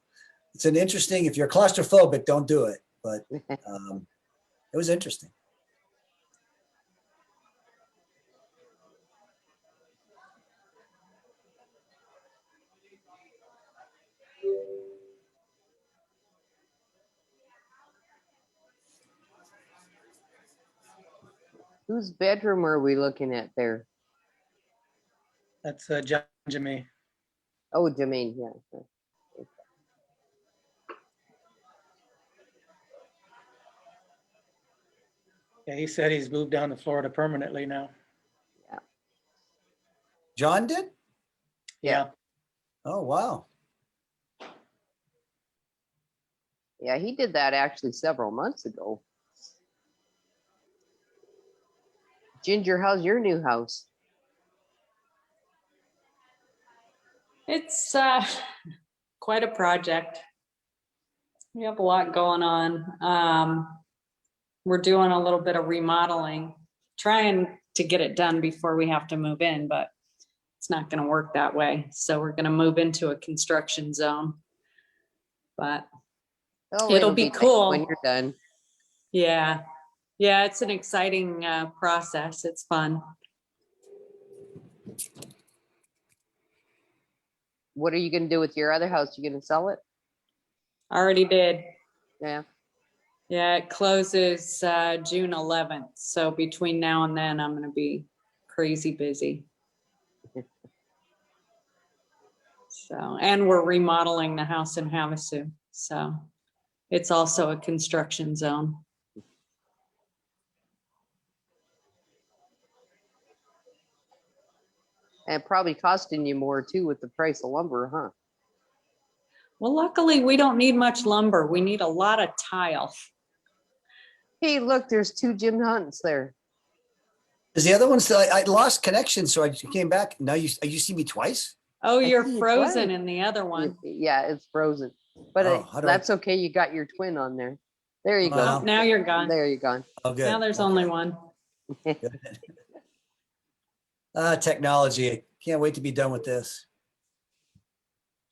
[SPEAKER 5] It's an interesting, if you're claustrophobic, don't do it. But it was interesting.
[SPEAKER 3] Whose bedroom are we looking at there?
[SPEAKER 4] That's John Jimmy.
[SPEAKER 3] Oh, Jermaine, yeah.
[SPEAKER 4] Yeah, he said he's moved down to Florida permanently now.
[SPEAKER 5] John did?
[SPEAKER 4] Yeah.
[SPEAKER 5] Oh, wow.
[SPEAKER 3] Yeah, he did that actually several months ago. Ginger, how's your new house?
[SPEAKER 6] It's quite a project. We have a lot going on. We're doing a little bit of remodeling, trying to get it done before we have to move in, but it's not going to work that way. So we're going to move into a construction zone. But
[SPEAKER 3] Oh,
[SPEAKER 6] it'll be
[SPEAKER 3] nice
[SPEAKER 6] cool
[SPEAKER 3] when you're done.
[SPEAKER 6] Yeah. Yeah, it's an exciting process. It's fun.
[SPEAKER 3] What are you going to do with your other house? You going to sell it?
[SPEAKER 6] Already did.
[SPEAKER 3] Yeah.
[SPEAKER 6] Yeah, it closes June 11th. So between now and then, I'm going to be crazy busy. So, and we're remodeling the house in Havasu. So it's also a construction zone.
[SPEAKER 3] And probably costing you more too with the price of lumber, huh?
[SPEAKER 6] Well, luckily we don't need much lumber. We need a lot of tile.
[SPEAKER 3] Hey, look, there's 2 Jim Hunts there.
[SPEAKER 5] Is the other one still? I lost connection, so I came back. Now you see me twice?
[SPEAKER 6] Oh,
[SPEAKER 3] I
[SPEAKER 6] you're
[SPEAKER 3] see you
[SPEAKER 6] frozen
[SPEAKER 3] twice.
[SPEAKER 6] in the other one.
[SPEAKER 3] Yeah, it's frozen. But
[SPEAKER 5] Oh, how do
[SPEAKER 3] that's okay. You got your twin on there. There you go.
[SPEAKER 6] Oh, now you're gone.
[SPEAKER 3] There you're gone.
[SPEAKER 5] Oh, good.
[SPEAKER 6] Now there's only one.
[SPEAKER 5] Technology. Can't wait to be done with this.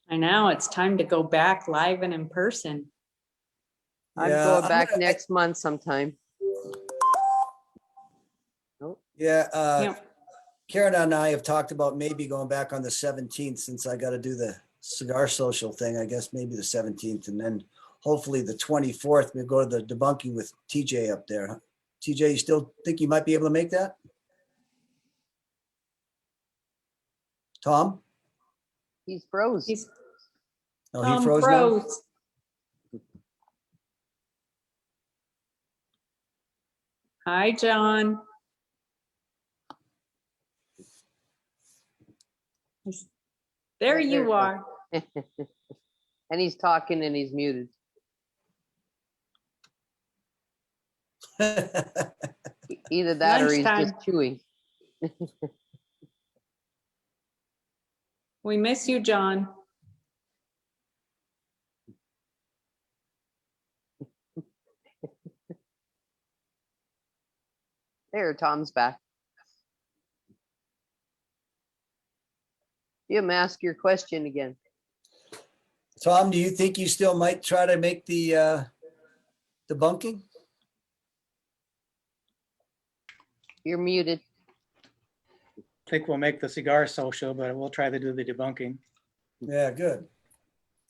[SPEAKER 6] I know, it's time to go back live and in person.
[SPEAKER 3] I'm
[SPEAKER 5] Yeah,
[SPEAKER 3] going
[SPEAKER 5] I'm
[SPEAKER 3] back
[SPEAKER 5] gonna-
[SPEAKER 3] next month sometime.
[SPEAKER 5] Yeah.
[SPEAKER 6] Yep.
[SPEAKER 5] Karen and I have talked about maybe going back on the 17th since I got to do the cigar social thing. I guess maybe the 17th, and then hopefully the 24th we'll go to the debunking with TJ up there. TJ, you still think you might be able to make that? Tom?
[SPEAKER 3] He's froze.
[SPEAKER 5] Oh,
[SPEAKER 6] Tom
[SPEAKER 5] he froze now?
[SPEAKER 6] froze. Hi, John. There you are.
[SPEAKER 3] And he's talking and he's muted. Either that or he's
[SPEAKER 6] Lunchtime.
[SPEAKER 3] just chewing.
[SPEAKER 6] We miss you, John.
[SPEAKER 3] There, Tom's back. Jim, ask your question again.
[SPEAKER 5] Tom, do you think you still might try to make the debunking?
[SPEAKER 3] You're muted.
[SPEAKER 4] I think we'll make the cigar social, but we'll try to do the debunking.
[SPEAKER 5] Yeah, good.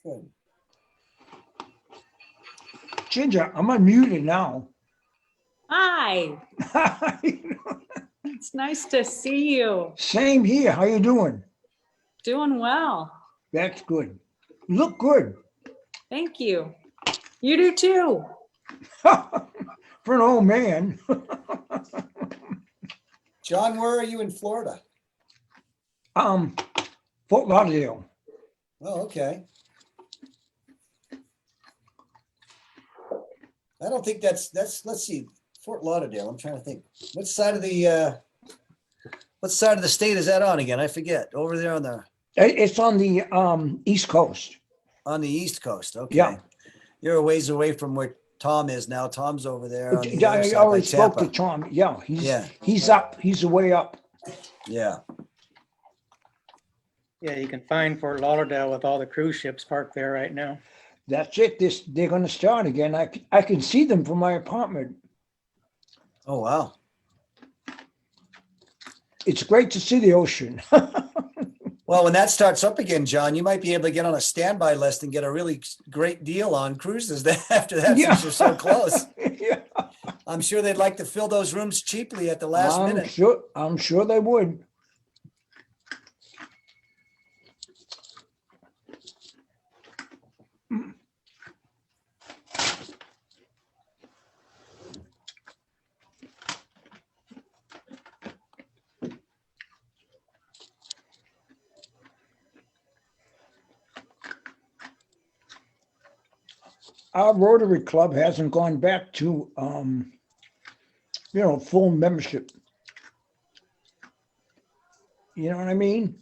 [SPEAKER 5] Good.
[SPEAKER 18] Ginger, I'm unmuted now.
[SPEAKER 6] Hi. It's nice to see you.
[SPEAKER 18] Same here. How you doing?
[SPEAKER 6] Doing well.
[SPEAKER 18] That's good. You look good.
[SPEAKER 6] Thank you. You do too.
[SPEAKER 18] For an old man.
[SPEAKER 5] John, where are you in Florida?
[SPEAKER 18] Fort Lauderdale.
[SPEAKER 5] Oh, okay. I don't think that's let's see, Fort Lauderdale. I'm trying to think. What side of the state is that on again? I forget. Over there on the
[SPEAKER 18] It's on the East Coast.
[SPEAKER 5] on the East Coast. Okay.
[SPEAKER 18] Yeah.
[SPEAKER 5] You're a ways away from where Tom is now. Tom's over there on the
[SPEAKER 18] Yeah,
[SPEAKER 5] other
[SPEAKER 18] I
[SPEAKER 5] side by
[SPEAKER 18] already spoke to
[SPEAKER 5] Tampa.
[SPEAKER 18] Tom. Yeah,
[SPEAKER 5] Yeah.
[SPEAKER 18] he's up. He's way up.
[SPEAKER 5] Yeah.
[SPEAKER 4] Yeah, you can find Fort Lauderdale with all the cruise ships parked there right now.
[SPEAKER 18] That's it. They're going to start again. I can see them from my apartment.
[SPEAKER 5] Oh, wow.
[SPEAKER 18] It's great to see the ocean.
[SPEAKER 5] Well, when that starts up again, John, you might be able to get on a standby list and get a really great deal on cruises after that,
[SPEAKER 18] Yeah.
[SPEAKER 5] since you're so close.
[SPEAKER 18] Yeah.
[SPEAKER 5] I'm sure they'd like to fill those rooms cheaply at the last minute.
[SPEAKER 18] I'm sure they would. Our Rotary Club hasn't gone back to, full membership. You know what I mean?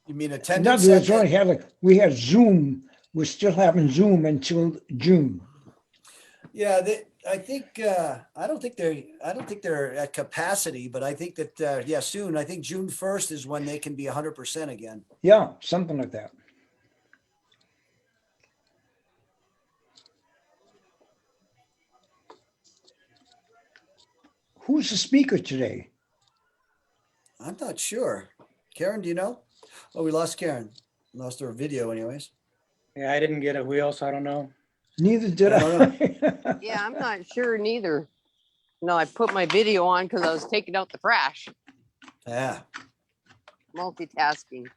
[SPEAKER 5] You mean
[SPEAKER 18] In
[SPEAKER 5] attendance?
[SPEAKER 18] other words, we had Zoom. We're still having Zoom until June.
[SPEAKER 5] Yeah, I think I don't think they're at capacity, but I think that soon. I think June 1st is when they can be 100% again.
[SPEAKER 18] Yeah, something like that. Who's the speaker today?
[SPEAKER 5] I'm not sure. Karen, do you know? Oh, we lost Karen. Lost her video, anyways.
[SPEAKER 4] Yeah, I didn't get a wheel, so I don't know.
[SPEAKER 18] Neither did
[SPEAKER 5] I don't
[SPEAKER 18] I.
[SPEAKER 3] Yeah, I'm not sure neither. No, I put my video on because I was taking out the trash.
[SPEAKER 5] Yeah.
[SPEAKER 3] Multitasking.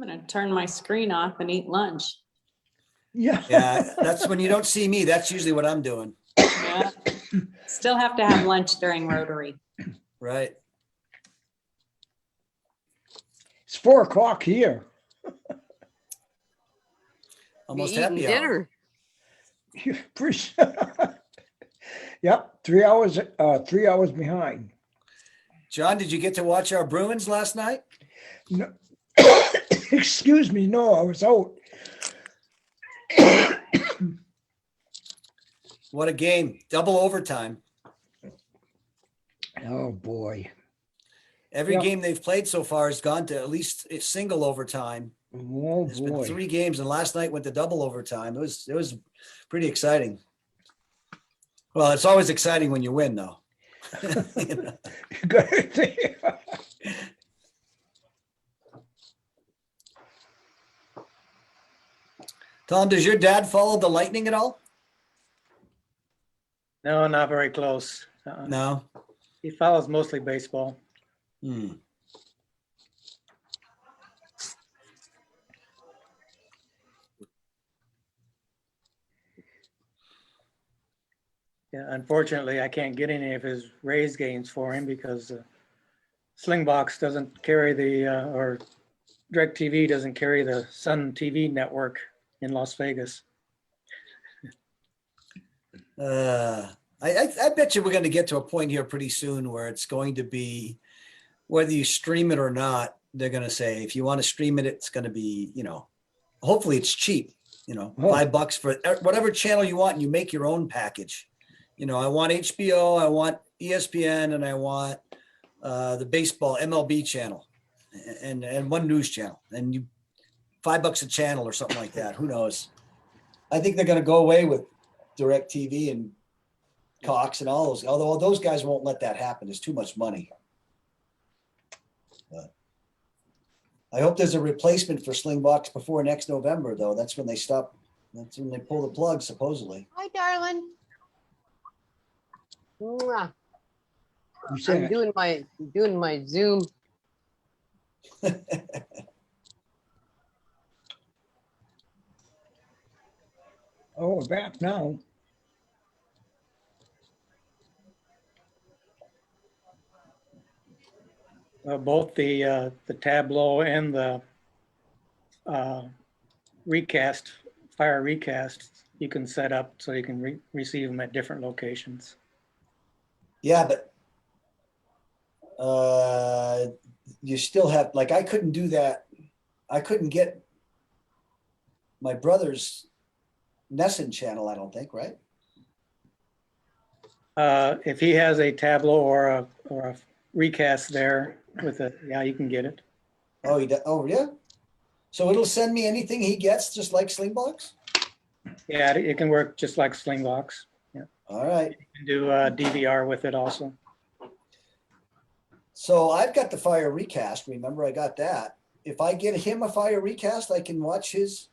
[SPEAKER 6] I'm gonna turn my screen off and eat lunch.
[SPEAKER 18] Yeah.
[SPEAKER 5] Yeah, that's when you don't see me. That's usually what I'm doing.
[SPEAKER 6] Yeah. Still have to have lunch during Rotary.
[SPEAKER 5] Right.
[SPEAKER 18] It's 4:00 here.
[SPEAKER 5] Almost
[SPEAKER 3] Be eating
[SPEAKER 5] happy
[SPEAKER 3] dinner.
[SPEAKER 18] Yep, 3 hours. 3 hours behind.
[SPEAKER 5] John, did you get to watch our Bruins last night?
[SPEAKER 18] No. Excuse me. No, I was out.
[SPEAKER 5] What a game. Double overtime.
[SPEAKER 18] Oh boy.
[SPEAKER 5] Every
[SPEAKER 18] Yep.
[SPEAKER 5] game they've played so far has gone to at least a single overtime.
[SPEAKER 18] Oh
[SPEAKER 5] There's been
[SPEAKER 18] boy.
[SPEAKER 5] 3 games, and last night went to double overtime. It was pretty exciting. Well, it's always exciting when you win, though. You know? Tom, does your dad follow the Lightning at all?
[SPEAKER 4] No, not very close.
[SPEAKER 5] No.
[SPEAKER 4] He follows mostly baseball.
[SPEAKER 5] Hmm.
[SPEAKER 4] Yeah, unfortunately, I can't get any of his Rays games for him because Slingbox doesn't carry or DirecTV doesn't carry the Sun TV network in Las Vegas.
[SPEAKER 5] I bet you we're going to get to a point here pretty soon where it's going to be, whether you stream it or not, they're going to say, if you want to stream it, it's going to be, hopefully it's cheap, $5 for whatever channel you want, and you make your own package. I want HBO, I want ESPN, and I want the baseball MLB channel and one news channel, and you $5 a channel or something like that. Who knows? I think they're going to go away with DirecTV and Cox and all those, although those guys won't let that happen. It's too much money. But I hope there's a replacement for Slingbox before next November, though. That's when they stop. That's when they pull the plug, supposedly.
[SPEAKER 3] Hi, darling. Mwah.
[SPEAKER 18] Who's
[SPEAKER 3] I'm
[SPEAKER 18] that?
[SPEAKER 3] doing my Zoom.
[SPEAKER 18] Oh, we're back now.
[SPEAKER 4] both the Tableau and the recast, fire recast, you can set up so you can receive them at different locations.
[SPEAKER 5] Yeah, but you still have, like, I couldn't do that. I couldn't get my brother's Nesson channel, I don't think, right?
[SPEAKER 4] If he has a Tableau or a recast there with it, yeah, you can get it.
[SPEAKER 5] Oh, oh, yeah. So it'll send me anything he gets, just like Slingbox?
[SPEAKER 4] Yeah, it can work just like Slingbox. Yeah.
[SPEAKER 5] All right.
[SPEAKER 4] You can do DVR with it also.
[SPEAKER 5] So I've got the Fire Recast. Remember, I got that. If I get him a Fire Recast, I can watch his.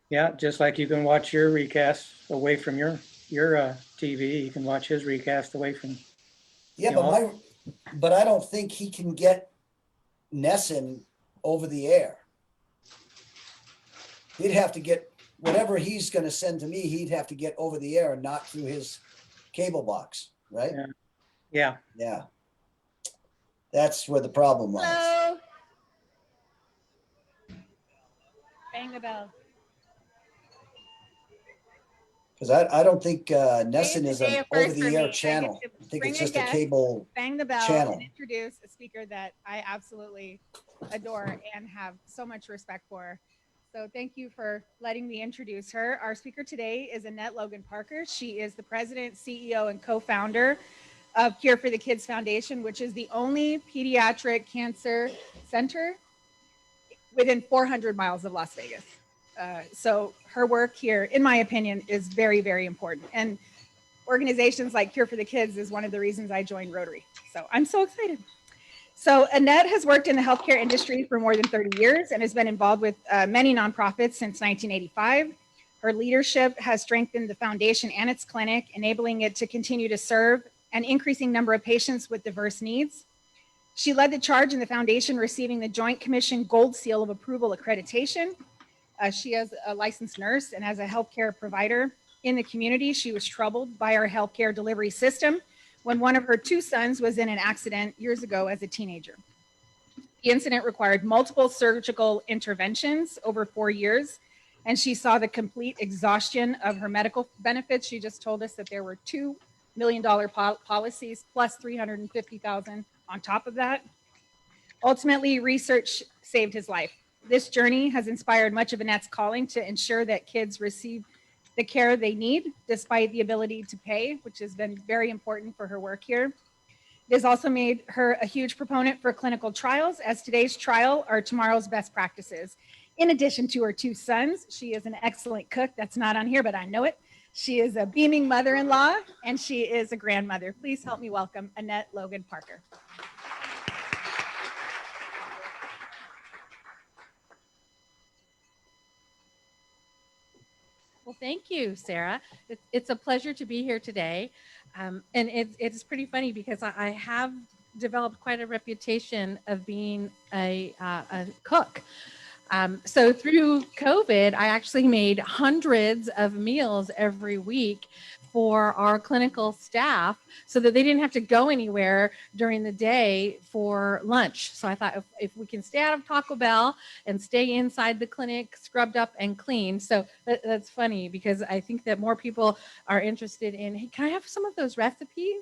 [SPEAKER 4] Yeah, just like you can watch your recast away from your TV, you can watch his recast away from.
[SPEAKER 5] Yeah, but I don't think he can get Nesson over the air. He'd have to get whatever he's going to send to me. He'd have to get over the air and not through his cable box, right?
[SPEAKER 4] Yeah. Yeah.
[SPEAKER 5] Yeah. That's where the problem lies.
[SPEAKER 11] Hello. Bang the bell.
[SPEAKER 5] Because I don't think Nesson is an over-the-air channel. I think
[SPEAKER 11] Bring
[SPEAKER 5] it's
[SPEAKER 11] a
[SPEAKER 5] just a
[SPEAKER 11] guest,
[SPEAKER 5] cable
[SPEAKER 11] bang the bell,
[SPEAKER 5] channel.
[SPEAKER 11] and introduce a speaker that I absolutely adore and have so much respect for. So thank you for letting me introduce her. Our speaker today is Annette Logan Parker. She is the president, CEO, and co-founder of Cure for the Kids Foundation, which is the only pediatric cancer center within 400 miles of Las Vegas. So her work here, in my opinion, is very, very important. And organizations like Cure for the Kids is one of the reasons I joined Rotary. So I'm so excited. So Annette has worked in the healthcare industry for more than 30 years and has been involved with many nonprofits since 1985. Her leadership has strengthened the foundation and its clinic, enabling it to continue to serve an increasing number of patients with diverse needs. She led the charge in the foundation receiving the Joint Commission Gold Seal of Approval accreditation. She is a licensed nurse, and as a healthcare provider in the community, she was troubled by our healthcare delivery system when one of her two sons was in an accident years ago as a teenager. The incident required multiple surgical interventions over 4 years, and she saw the complete exhaustion of her medical benefits. She just told us that there were $2 million policies plus $350,000 on top of that. Ultimately, research saved his life. This journey has inspired much of Annette's calling to ensure that kids receive the care they need despite the ability to pay, which has been very important for her work here. It has also made her a huge proponent for clinical trials, as today's trial are tomorrow's best practices. In addition to her two sons, she is an excellent cook. That's not on here, but I know it. She is a beaming mother-in-law, and she is a grandmother. Please help me welcome Annette Logan Parker.
[SPEAKER 19] Well, thank you, Sarah. It's a pleasure to be here today. And it's pretty funny because I have developed quite a reputation of being a cook. So through COVID, I actually made hundreds of meals every week for our clinical staff so that they didn't have to go anywhere during the day for lunch. So I thought if we can stay out of Taco Bell and stay inside the clinic, scrubbed up and clean. So that's funny because I think that more people are interested in, hey, can I have some of those recipes?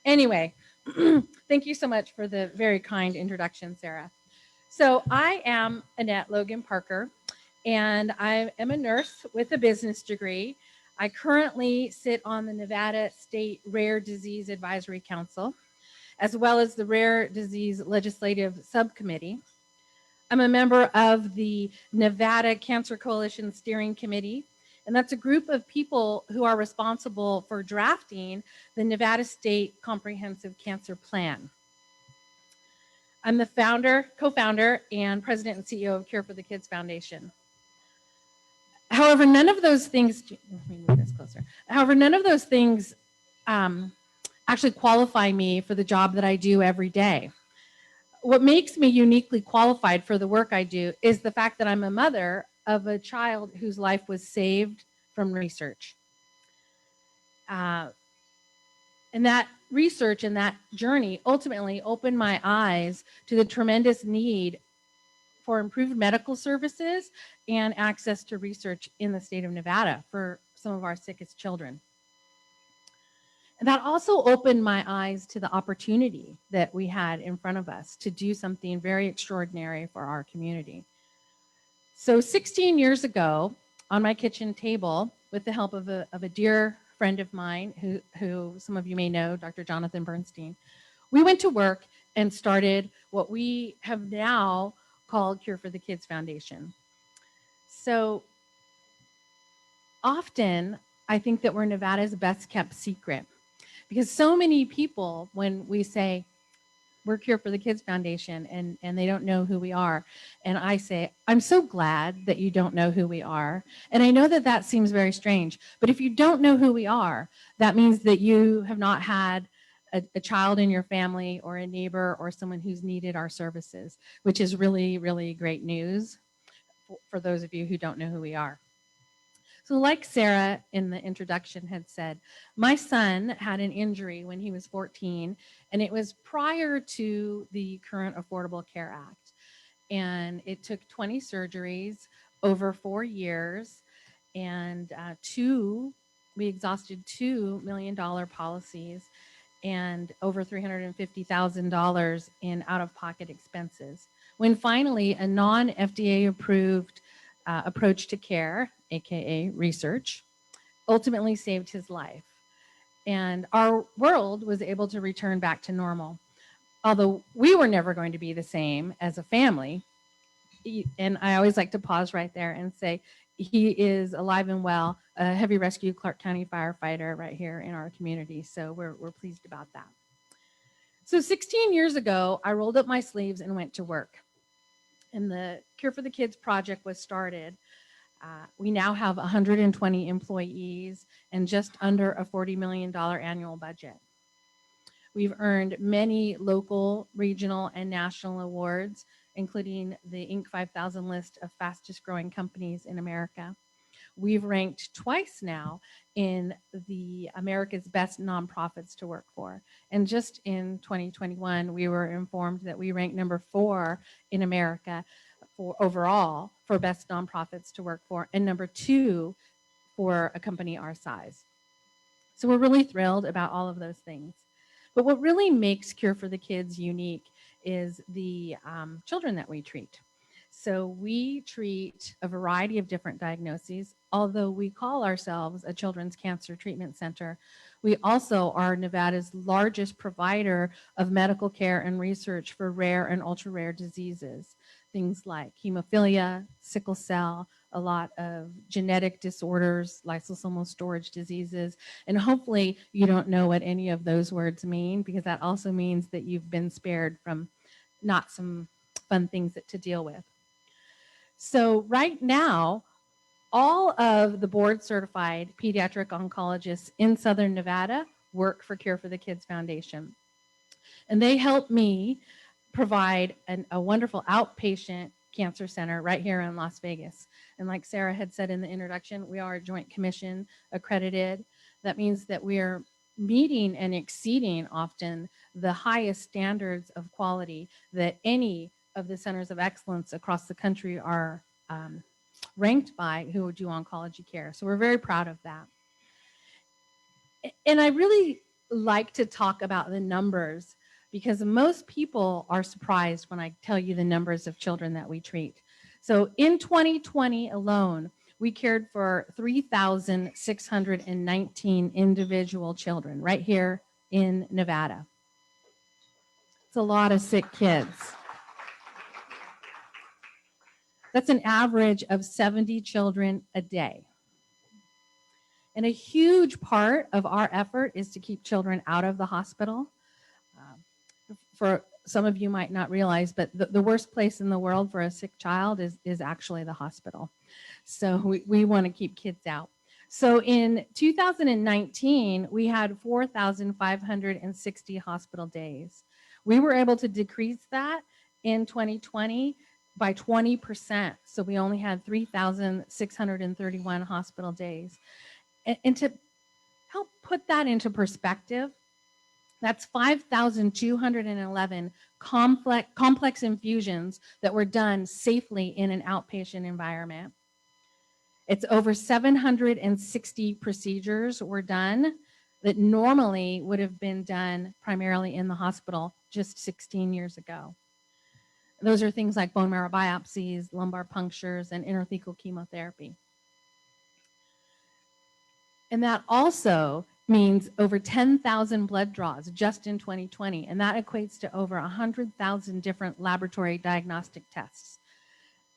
[SPEAKER 19] Anyway, thank you so much for the very kind introduction, Sarah. So I am Annette Logan Parker, and I am a nurse with a business degree. I currently sit on the Nevada State Rare Disease Advisory Council, as well as the Rare Disease Legislative Subcommittee. I'm a member of the Nevada Cancer Coalition Steering Committee, and that's a group of people who are responsible for drafting the Nevada State Comprehensive Cancer Plan. I'm the founder, co-founder, and president and CEO of Cure for the Kids Foundation. However, none of those things, let me move this closer. However, none of those things actually qualify me for the job that I do every day. What makes me uniquely qualified for the work I do is the fact that I'm a mother of a child whose life was saved from research. And that research and that journey ultimately opened my eyes to the tremendous need for improved medical services and access to research in the state of Nevada for some of our sickest children. And that also opened my eyes to the opportunity that we had in front of us to do something very extraordinary for our community. So 16 years ago, on my kitchen table, with the help of a dear friend of mine who some of you may know, Dr. Jonathan Bernstein, we went to work and started what we have now called Cure for the Kids Foundation. So often, I think that we're Nevada's best kept secret, because so many people, when we say we're Cure for the Kids Foundation, and they don't know who we are, and I say, I'm so glad that you don't know who we are. And I know that that seems very strange, but if you don't know who we are, that means that you have not had a child in your family or a neighbor or someone who's needed our services, which is really, really great news for those of you who don't know who we are. So like Sarah in the introduction had said, my son had an injury when he was 14, and it was prior to the current Affordable Care Act. And it took 20 surgeries over 4 years, and we exhausted $2 million policies and over $350,000 in out-of-pocket expenses. When finally a non-FDA approved approach to care, aka research, ultimately saved his life. And our world was able to return back to normal. Although we were never going to be the same as a family. And I always like to pause right there and say, he is alive and well, a heavy rescue Clark County firefighter right here in our community. So we're pleased about that. So 16 years ago, I rolled up my sleeves and went to work. And the Cure for the Kids project was started. We now have 120 employees and just under a $40 million annual budget. We've earned many local, regional, and national awards, including the Inc. 5000 list of fastest growing companies in America. We've ranked twice now in the America's Best Nonprofits to Work For. And just in 2021, we were informed that we ranked number 4 in America for overall for best nonprofits to work for, and number 2 for a company our size. So we're really thrilled about all of those things. But what really makes Cure for the Kids unique is the children that we treat. So we treat a variety of different diagnoses. Although we call ourselves a children's cancer treatment center, we also are Nevada's largest provider of medical care and research for rare and ultra-rare diseases. Things like hemophilia, sickle cell, a lot of genetic disorders, lysosomal storage diseases, and hopefully you don't know what any of those words mean, because that also means that you've been spared from not some fun things to deal with. So right now, all of the board certified pediatric oncologists in Southern Nevada work for Cure for the Kids Foundation. And they help me provide a wonderful outpatient cancer center right here in Las Vegas. And like Sarah had said in the introduction, we are Joint Commission accredited. That means that we are meeting and exceeding often the highest standards of quality that any of the centers of excellence across the country are ranked by who do oncology care. So we're very proud of that. And I really like to talk about the numbers, because most people are surprised when I tell you the numbers of children that we treat. So in 2020 alone, we cared for 3,619 individual children right here in Nevada. It's a lot of sick kids. That's an average of 70 children a day. And a huge part of our effort is to keep children out of the hospital. For some of you might not realize, but the worst place in the world for a sick child is actually the hospital. So we want to keep kids out. So in 2019, we had 4,560 hospital days. We were able to decrease that in 2020 by 20%. So we only had 3,631 hospital days. And to help put that into perspective, That's 5,211 complex infusions that were done safely in an outpatient environment. It's over 760 procedures were done that normally would have been done primarily in the hospital just 16 years ago. Those are things like bone marrow biopsies, lumbar punctures, and intrathecal chemotherapy. And that also means over 10,000 blood draws just in 2020, and that equates to over 100,000 different laboratory diagnostic tests.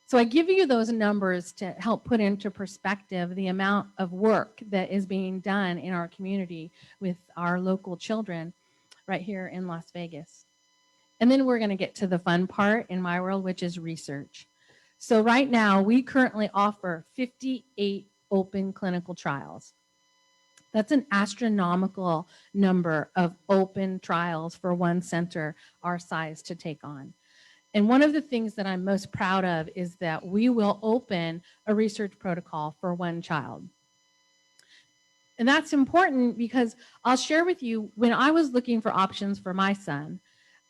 [SPEAKER 19] So I give you those numbers to help put into perspective the amount of work that is being done in our community with our local children right here in Las Vegas. And then we're going to get to the fun part in my world, which is research. So right now, we currently offer 58 open clinical trials. That's an astronomical number of open trials for one center our size to take on. And one of the things that I'm most proud of is that we will open a research protocol for one child. And that's important because I'll share with you, when I was looking for options for my son,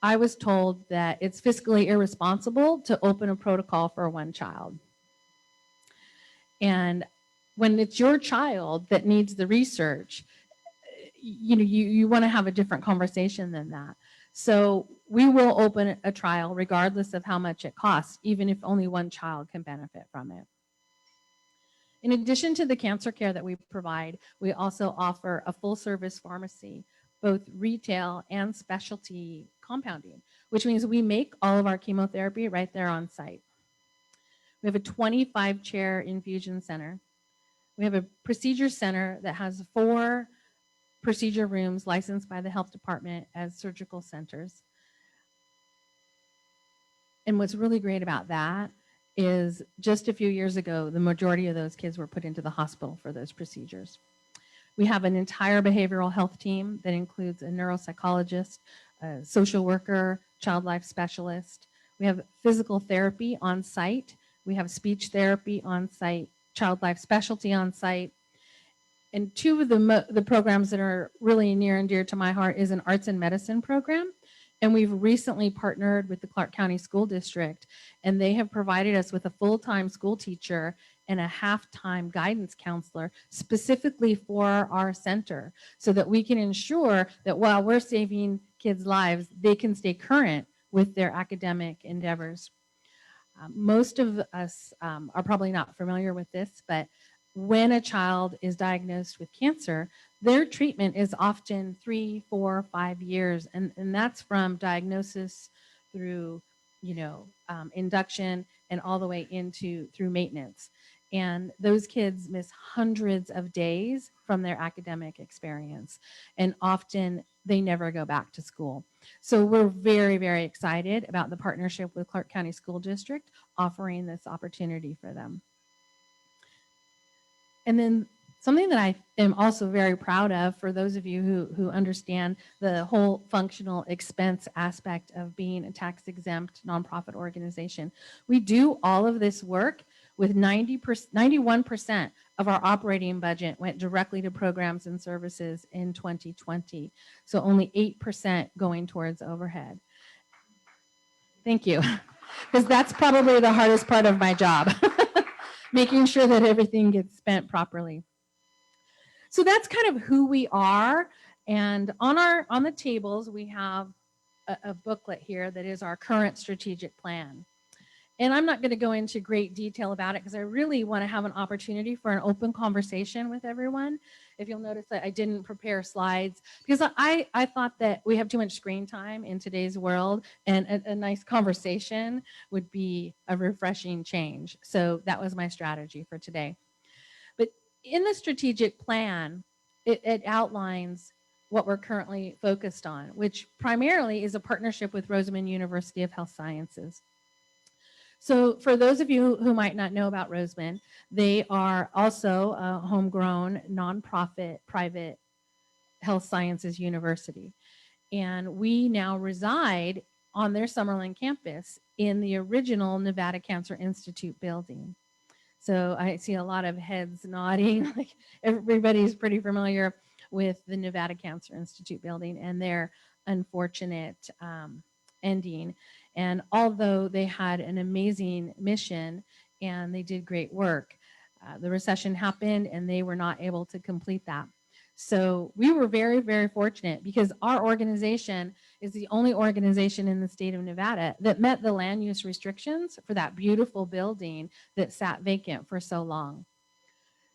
[SPEAKER 19] I was told that it's fiscally irresponsible to open a protocol for one child. And when it's your child that needs the research, you want to have a different conversation than that. So we will open a trial regardless of how much it costs, even if only one child can benefit from it. In addition to the cancer care that we provide, we also offer a full service pharmacy, both retail and specialty compounding, which means we make all of our chemotherapy right there on site. We have a 25-chair infusion center. We have a procedure center that has 4 procedure rooms licensed by the health department as surgical centers. And what's really great about that is just a few years ago, the majority of those kids were put into the hospital for those procedures. We have an entire behavioral health team that includes a neuropsychologist, a social worker, child life specialist. We have physical therapy on site. We have speech therapy on site, child life specialty on site. And 2 of the programs that are really near and dear to my heart is an arts and medicine program. And we've recently partnered with the Clark County School District, and they have provided us with a full-time school teacher and a half-time guidance counselor specifically for our center so that we can ensure that while we're saving kids' lives, they can stay current with their academic endeavors. Most of us are probably not familiar with this, but when a child is diagnosed with cancer, their treatment is often 3, 4, 5 years. And that's from diagnosis through, induction and all the way through maintenance. And those kids miss hundreds of days from their academic experience. And often they never go back to school. So we're very, very excited about the partnership with Clark County School District offering this opportunity for them. And then something that I am also very proud of for those of you who understand the whole functional expense aspect of being a tax-exempt nonprofit organization. We do all of this work with 91% of our operating budget went directly to programs and services in 2020. So only 8% going towards overhead. Thank you, because that's probably the hardest part of my job. Making sure that everything gets spent properly. So that's kind of who we are. And on the tables, we have a booklet here that is our current strategic plan. And I'm not going to go into great detail about it because I really want to have an opportunity for an open conversation with everyone. If you'll notice that I didn't prepare slides because I thought that we have too much screen time in today's world, and a nice conversation would be a refreshing change. So that was my strategy for today. But in the strategic plan, it outlines what we're currently focused on, which primarily is a partnership with Rosamond University of Health Sciences. So for those of you who might not know about Rosamond, they are also a homegrown nonprofit private health sciences university. And we now reside on their Summerlin campus in the original Nevada Cancer Institute building. So I see a lot of heads nodding, like everybody's pretty familiar with the Nevada Cancer Institute building and their unfortunate ending. And although they had an amazing mission and they did great work, the recession happened and they were not able to complete that. So we were very, very fortunate because our organization is the only organization in the state of Nevada that met the land use restrictions for that beautiful building that sat vacant for so long.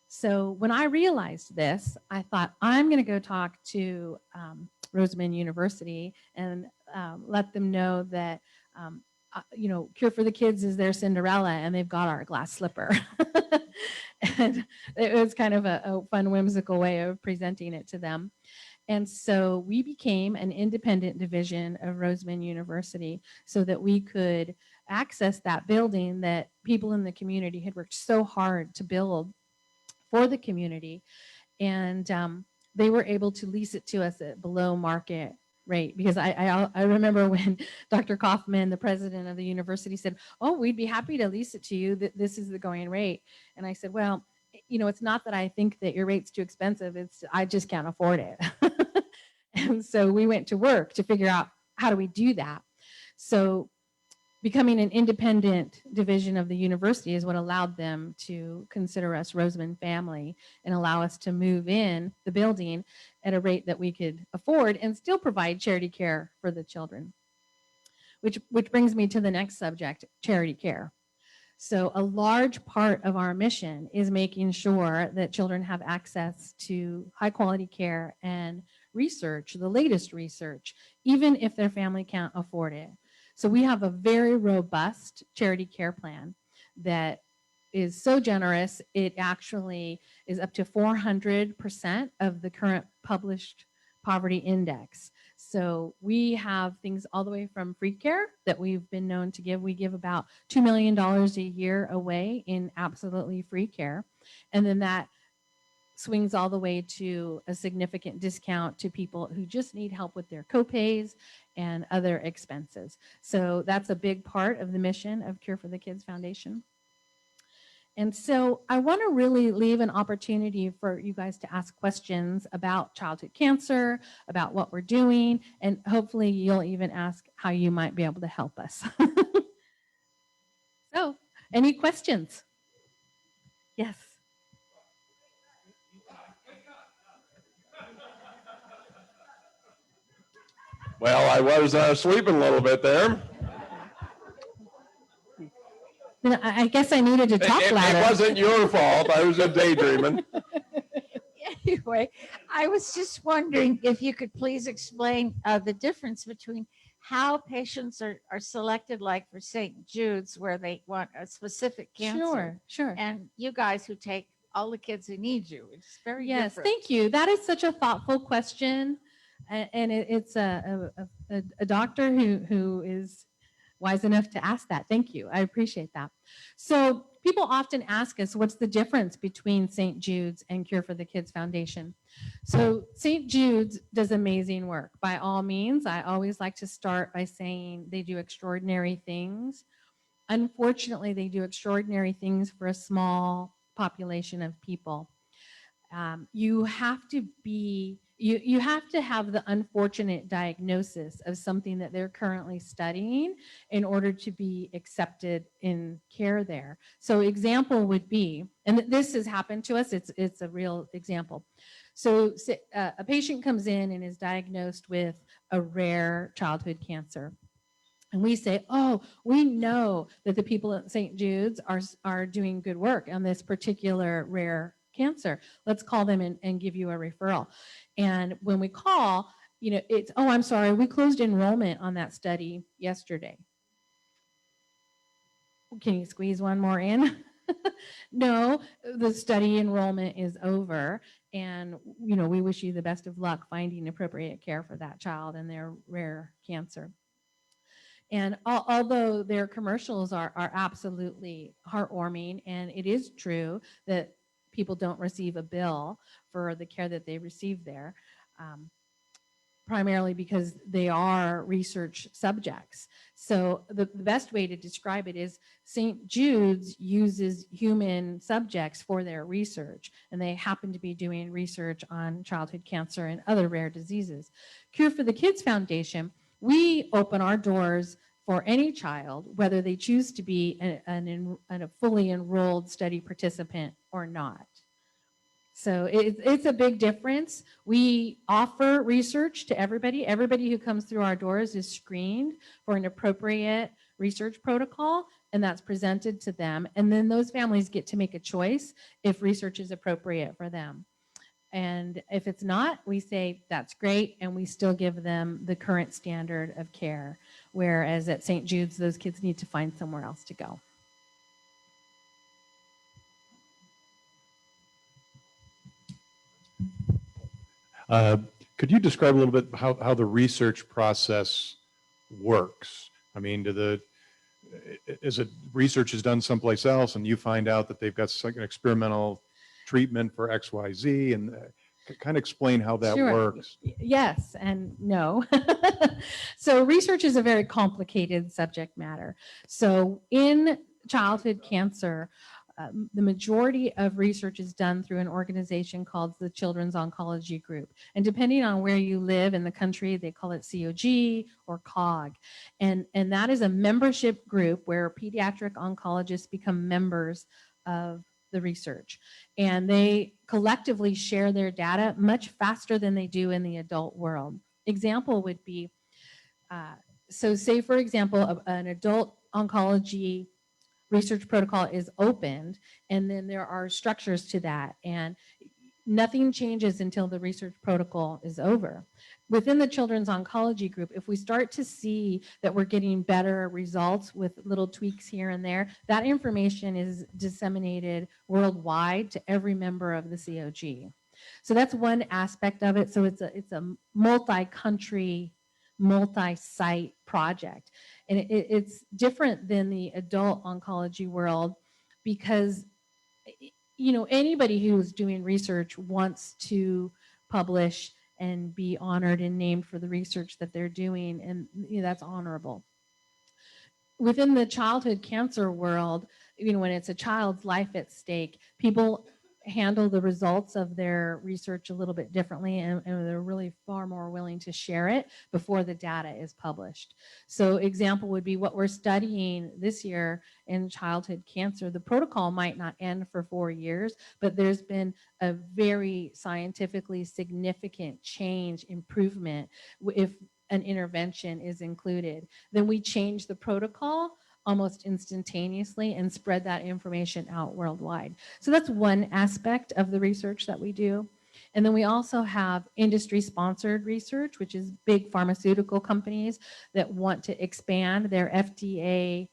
[SPEAKER 19] So when I realized this, I thought, I'm going to go talk to Rosamond University and let them know that, you know, Cure for the Kids is their Cinderella and they've got our glass slipper. And it was kind of a fun, whimsical way of presenting it to them. And so we became an independent division of Rosamond University so that we could access that building that people in the community had worked so hard to build for the community. And they were able to lease it to us at below market rate, because I remember when Dr. Kaufman, the president of the university, said, oh, we'd be happy to lease it to you. This is the going rate. And I said, well, you know, it's not that I think that your rate's too expensive. It's I just can't afford it. And so we went to work to figure out how do we do that. So becoming an independent division of the university is what allowed them to consider us Rosamond family and allow us to move in the building at a rate that we could afford and still provide charity care for the children. Which brings me to the next subject, charity care. So a large part of our mission is making sure that children have access to high quality care and research, the latest research, even if their family can't afford it. So we have a very robust charity care plan that is so generous, it actually is up to 400% of the current published poverty index. So we have things all the way from free care that we've been known to give. We give about $2 million a year away in absolutely free care. And then that swings all the way to a significant discount to people who just need help with their copays and other expenses. So that's a big part of the mission of Cure for the Kids Foundation. And so I want to really leave an opportunity for you guys to ask questions about childhood cancer, about what we're doing, and hopefully you'll even ask how you might be able to help us. So, any questions? Yes.
[SPEAKER 9] Well, I was sleeping a little bit there.
[SPEAKER 19] Then I guess I needed to talk louder.
[SPEAKER 9] It wasn't your fault. I was just daydreaming.
[SPEAKER 20] Anyway, I was just wondering if you could please explain the difference between how patients are selected, like for St. Jude's, where they want a specific cancer.
[SPEAKER 19] Sure.
[SPEAKER 20] And you guys who take all the kids who need you. It's very
[SPEAKER 19] Yes,
[SPEAKER 20] different.
[SPEAKER 19] thank you. That is such a thoughtful question. And it's a doctor who is wise enough to ask that. Thank you. I appreciate that. So people often ask us, what's the difference between St. Jude's and Cure for the Kids Foundation? So St. Jude's does amazing work. By all means, I always like to start by saying they do extraordinary things. Unfortunately, they do extraordinary things for a small population of people. You have to be, you have to have the unfortunate diagnosis of something that they're currently studying in order to be accepted in care there. So example would be, and this has happened to us, it's a real example. So a patient comes in and is diagnosed with a rare childhood cancer. And we say, oh, we know that the people at St. Jude's are doing good work on this particular rare cancer. Let's call them and give you a referral. And when we call, you know, it's, oh, I'm sorry, we closed enrollment on that study yesterday. Can you squeeze one more in? No, the study enrollment is over. And, you know, we wish you the best of luck finding appropriate care for that child and their rare cancer. And although their commercials are absolutely heartwarming, and it is true that people don't receive a bill for the care that they receive there, primarily because they are research subjects. So the best way to describe it is St. Jude's uses human subjects for their research, and they happen to be doing research on childhood cancer and other rare diseases. Cure for the Kids Foundation, we open our doors for any child, whether they choose to be a fully enrolled study participant or not. So it's a big difference. We offer research to everybody. Everybody who comes through our doors is screened for an appropriate research protocol, and that's presented to them. And then those families get to make a choice if research is appropriate for them. And if it's not, we say that's great, and we still give them the current standard of care. Whereas at St. Jude's, those kids need to find somewhere else to go.
[SPEAKER 21] Could you describe a little bit how the research process works? I mean, is it research is done someplace else and you find out that they've got an experimental treatment for XYZ, and kind of explain how that
[SPEAKER 19] Sure.
[SPEAKER 21] works?
[SPEAKER 19] Yes and no. So research is a very complicated subject matter. So in childhood cancer, the majority of research is done through an organization called the Children's Oncology Group. And depending on where you live in the country, they call it COG or COG. And that is a membership group where pediatric oncologists become members of the research. And they collectively share their data much faster than they do in the adult world. Example would be, so say for example, an adult oncology research protocol is opened, and then there are structures to that, and nothing changes until the research protocol is over. Within the Children's Oncology Group, if we start to see that we're getting better results with little tweaks here and there, that information is disseminated worldwide to every member of the COG. So that's one aspect of it. So it's a multi-country, multi-site project. And it's different than the adult oncology world because, you know, anybody who's doing research wants to publish and be honored and named for the research that they're doing, and you know, that's honorable. Within the childhood cancer world, you know, when it's a child's life at stake, people handle the results of their research a little bit differently, and they're really far more willing to share it before the data is published. So example would be what we're studying this year in childhood cancer. The protocol might not end for 4 years, but there's been a very scientifically significant change, improvement if an intervention is included. Then we change the protocol almost instantaneously and spread that information out worldwide. So that's one aspect of the research that we do. And then we also have industry-sponsored research, which is big pharmaceutical companies that want to expand their FDA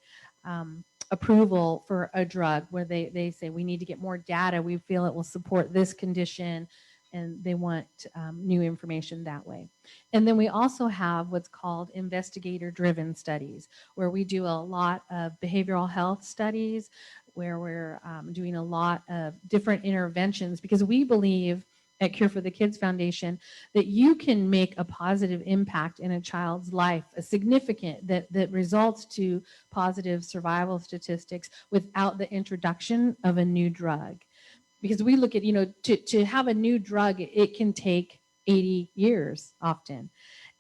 [SPEAKER 19] approval for a drug, where they say we need to get more data, we feel it will support this condition, and they want new information that way. And then we also have what's called investigator-driven studies, where we do a lot of behavioral health studies, where we're doing a lot of different interventions, because we believe at Cure for the Kids Foundation that you can make a positive impact in a child's life, a significant, that results to positive survival statistics without the introduction of a new drug. Because we look at, you know, to have a new drug, it can take 80 years often.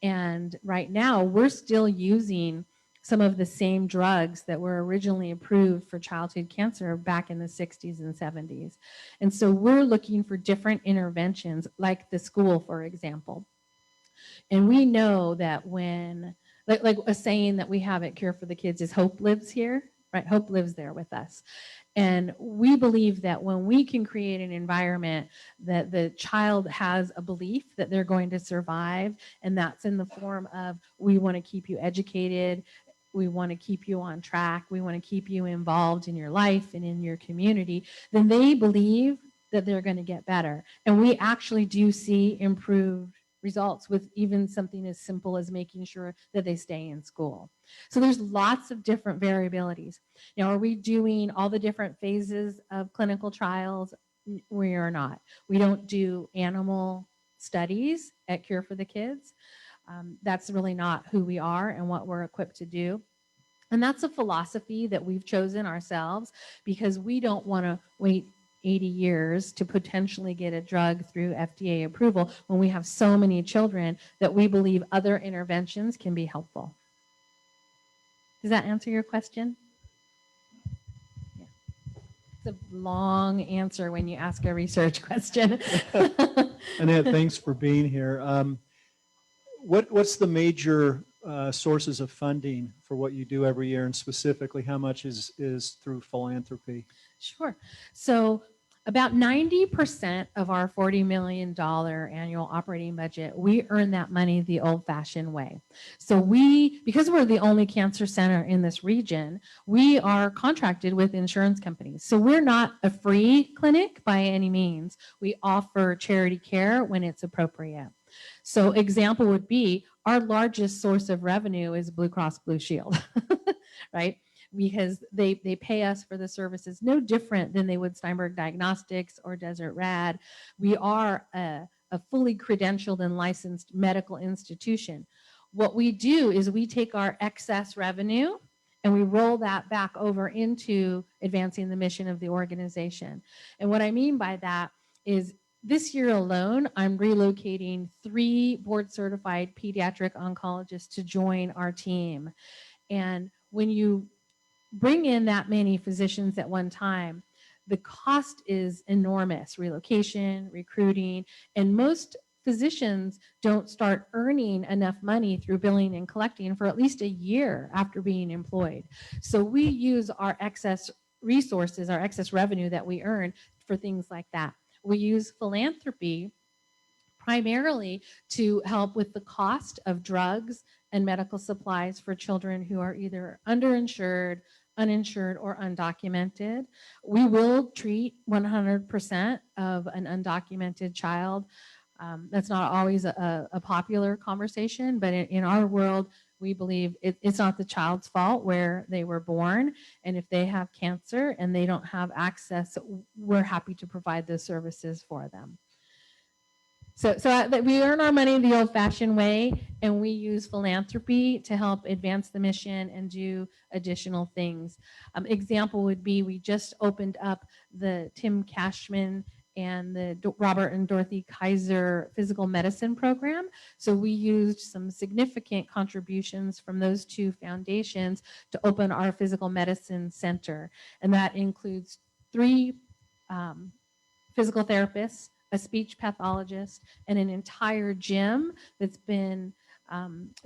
[SPEAKER 19] And right now we're still using some of the same drugs that were originally approved for childhood cancer back in the 60s and 70s. And so we're looking for different interventions, like the school, for example. And we know that when, like a saying that we have at Cure for the Kids is hope lives here, right? Hope lives there with us. And we believe that when we can create an environment that the child has a belief that they're going to survive, and that's in the form of, we want to keep you educated, we want to keep you on track, we want to keep you involved in your life and in your community, then they believe that they're going to get better. And we actually do see improved results with even something as simple as making sure that they stay in school. So there's lots of different variabilities. Now, are we doing all the different phases of clinical trials? We are not. We don't do animal studies at Cure for the Kids. That's really not who we are and what we're equipped to do. And that's a philosophy that we've chosen ourselves because we don't want to wait 80 years to potentially get a drug through FDA approval when we have so many children that we believe other interventions can be helpful. Does that answer your question? Yeah. It's a long answer when you ask a research question.
[SPEAKER 1] Annette, thanks for being here. What's the major sources of funding for what you do every year, and specifically how much is through philanthropy?
[SPEAKER 19] Sure. So about 90% of our $40 million annual operating budget, we earn that money the old-fashioned way. So because we're the only cancer center in this region, we are contracted with insurance companies. So we're not a free clinic by any means. We offer charity care when it's appropriate. So example would be our largest source of revenue is Blue Cross Blue Shield, right? Because they pay us for the services no different than they would Steinberg Diagnostics or Desert Rad. We are a fully credentialed and licensed medical institution. What we do is we take our excess revenue and we roll that back over into advancing the mission of the organization. And what I mean by that is this year alone, I'm relocating 3 board-certified pediatric oncologists to join our team. And when you bring in that many physicians at one time, the cost is enormous, relocation, recruiting, and most physicians don't start earning enough money through billing and collecting for at least a year after being employed. So we use our excess resources, our excess revenue that we earn for things like that. We use philanthropy primarily to help with the cost of drugs and medical supplies for children who are either underinsured, uninsured, or undocumented. We will treat 100% of an undocumented child. That's not always a popular conversation, but in our world, we believe it's not the child's fault where they were born. And if they have cancer and they don't have access, we're happy to provide those services for them. So we earn our money the old-fashioned way, and we use philanthropy to help advance the mission and do additional things. Example would be we just opened up the Tim Cashman and the Robert and Dorothy Kaiser physical medicine program. So we used some significant contributions from those 2 foundations to open our physical medicine center. And that includes 3 physical therapists, a speech pathologist, and an entire gym that's been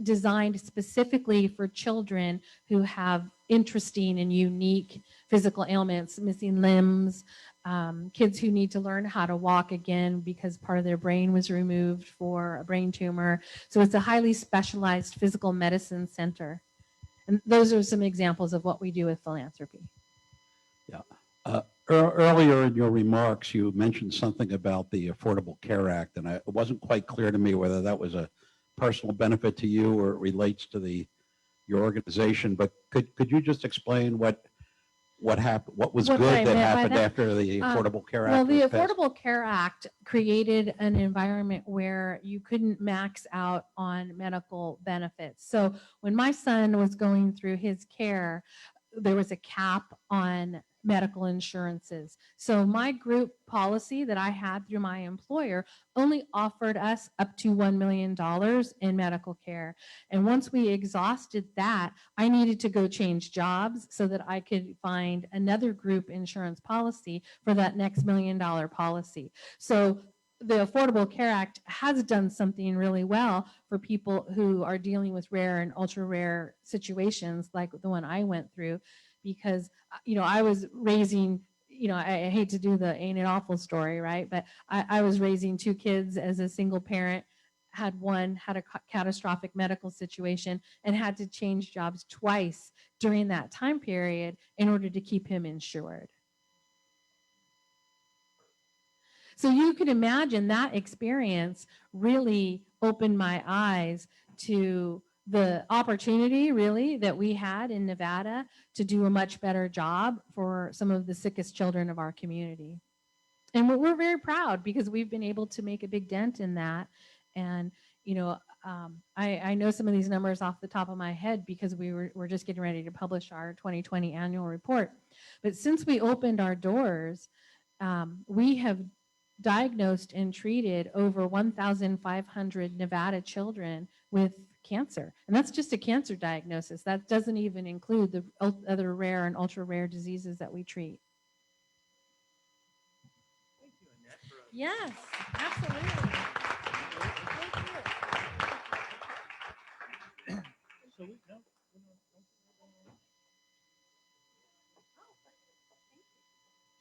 [SPEAKER 19] designed specifically for children who have interesting and unique physical ailments, missing limbs, kids who need to learn how to walk again because part of their brain was removed for a brain tumor. So it's a highly specialized physical medicine center. And those are some examples of what we do with philanthropy.
[SPEAKER 22] Yeah. Earlier in your remarks, you mentioned something about the Affordable Care Act, and it wasn't quite clear to me whether that was a personal benefit to you or it relates to your organization. But could you just explain what happened? What was good that happened after the Affordable Care Act?
[SPEAKER 19] Well, the
[SPEAKER 22] was passed?
[SPEAKER 19] Affordable Care Act created an environment where you couldn't max out on medical benefits. So when my son was going through his care, there was a cap on medical insurances. So my group policy that I had through my employer only offered us up to $1 million in medical care. And once we exhausted that, I needed to go change jobs so that I could find another group insurance policy for that next $1 million policy. So the Affordable Care Act has done something really well for people who are dealing with rare and ultra rare situations like the one I went through, because I was raising, I hate to do the ain't it awful story, right? But I was raising 2 kids as a single parent, had a catastrophic medical situation and had to change jobs twice during that time period in order to keep him insured. So you could imagine that experience really opened my eyes to the opportunity really that we had in Nevada to do a much better job for some of the sickest children of our community. And we're very proud because we've been able to make a big dent in that. And, I know some of these numbers off the top of my head because we're just getting ready to publish our 2020 annual report. But since we opened our doors, we have diagnosed and treated over 1,500 Nevada children with cancer. And that's just a cancer diagnosis. That doesn't even include the other rare and ultra rare diseases that we treat. Yes, absolutely.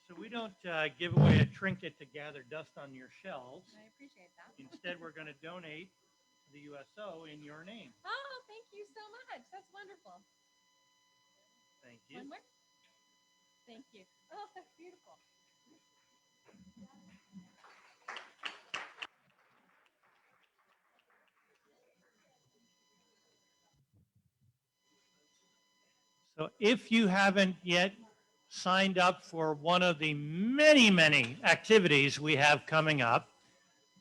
[SPEAKER 7] So we don't give away a trinket to gather dust on your shelves.
[SPEAKER 19] I appreciate that.
[SPEAKER 7] Instead, we're going to donate to the USO in your name.
[SPEAKER 19] Oh, thank you so much. That's wonderful.
[SPEAKER 7] Thank you.
[SPEAKER 19] One more. Thank you. Oh, that's beautiful.
[SPEAKER 7] So if you haven't yet signed up for one of the many, many activities we have coming up,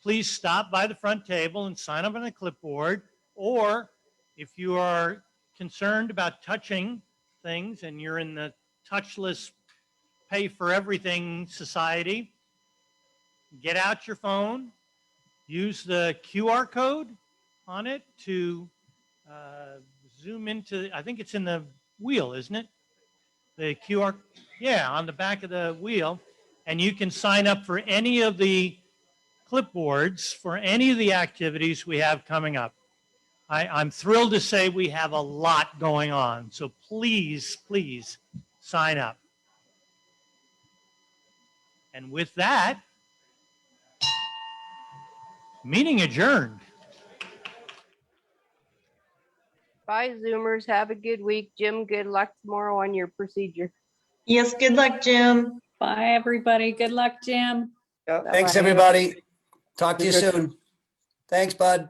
[SPEAKER 7] please stop by the front table and sign up on a clipboard. Or if you are concerned about touching things and you're in the touchless pay for everything society, get out your phone, use the QR code on it to zoom into, I think it's in the wheel, isn't it? The QR, yeah, on the back of the wheel. And you can sign up for any of the clipboards for any of the activities we have coming up. I'm thrilled to say we have a lot going on. So please, please sign up. And with that, meeting adjourned.
[SPEAKER 3] Bye, Zoomers. Have a good week. Jim, good luck tomorrow on your procedure.
[SPEAKER 6] Yes, good luck, Jim. Bye, everybody. Good luck, Jim.
[SPEAKER 5] Thanks, everybody. Talk to you soon. Thanks, bud.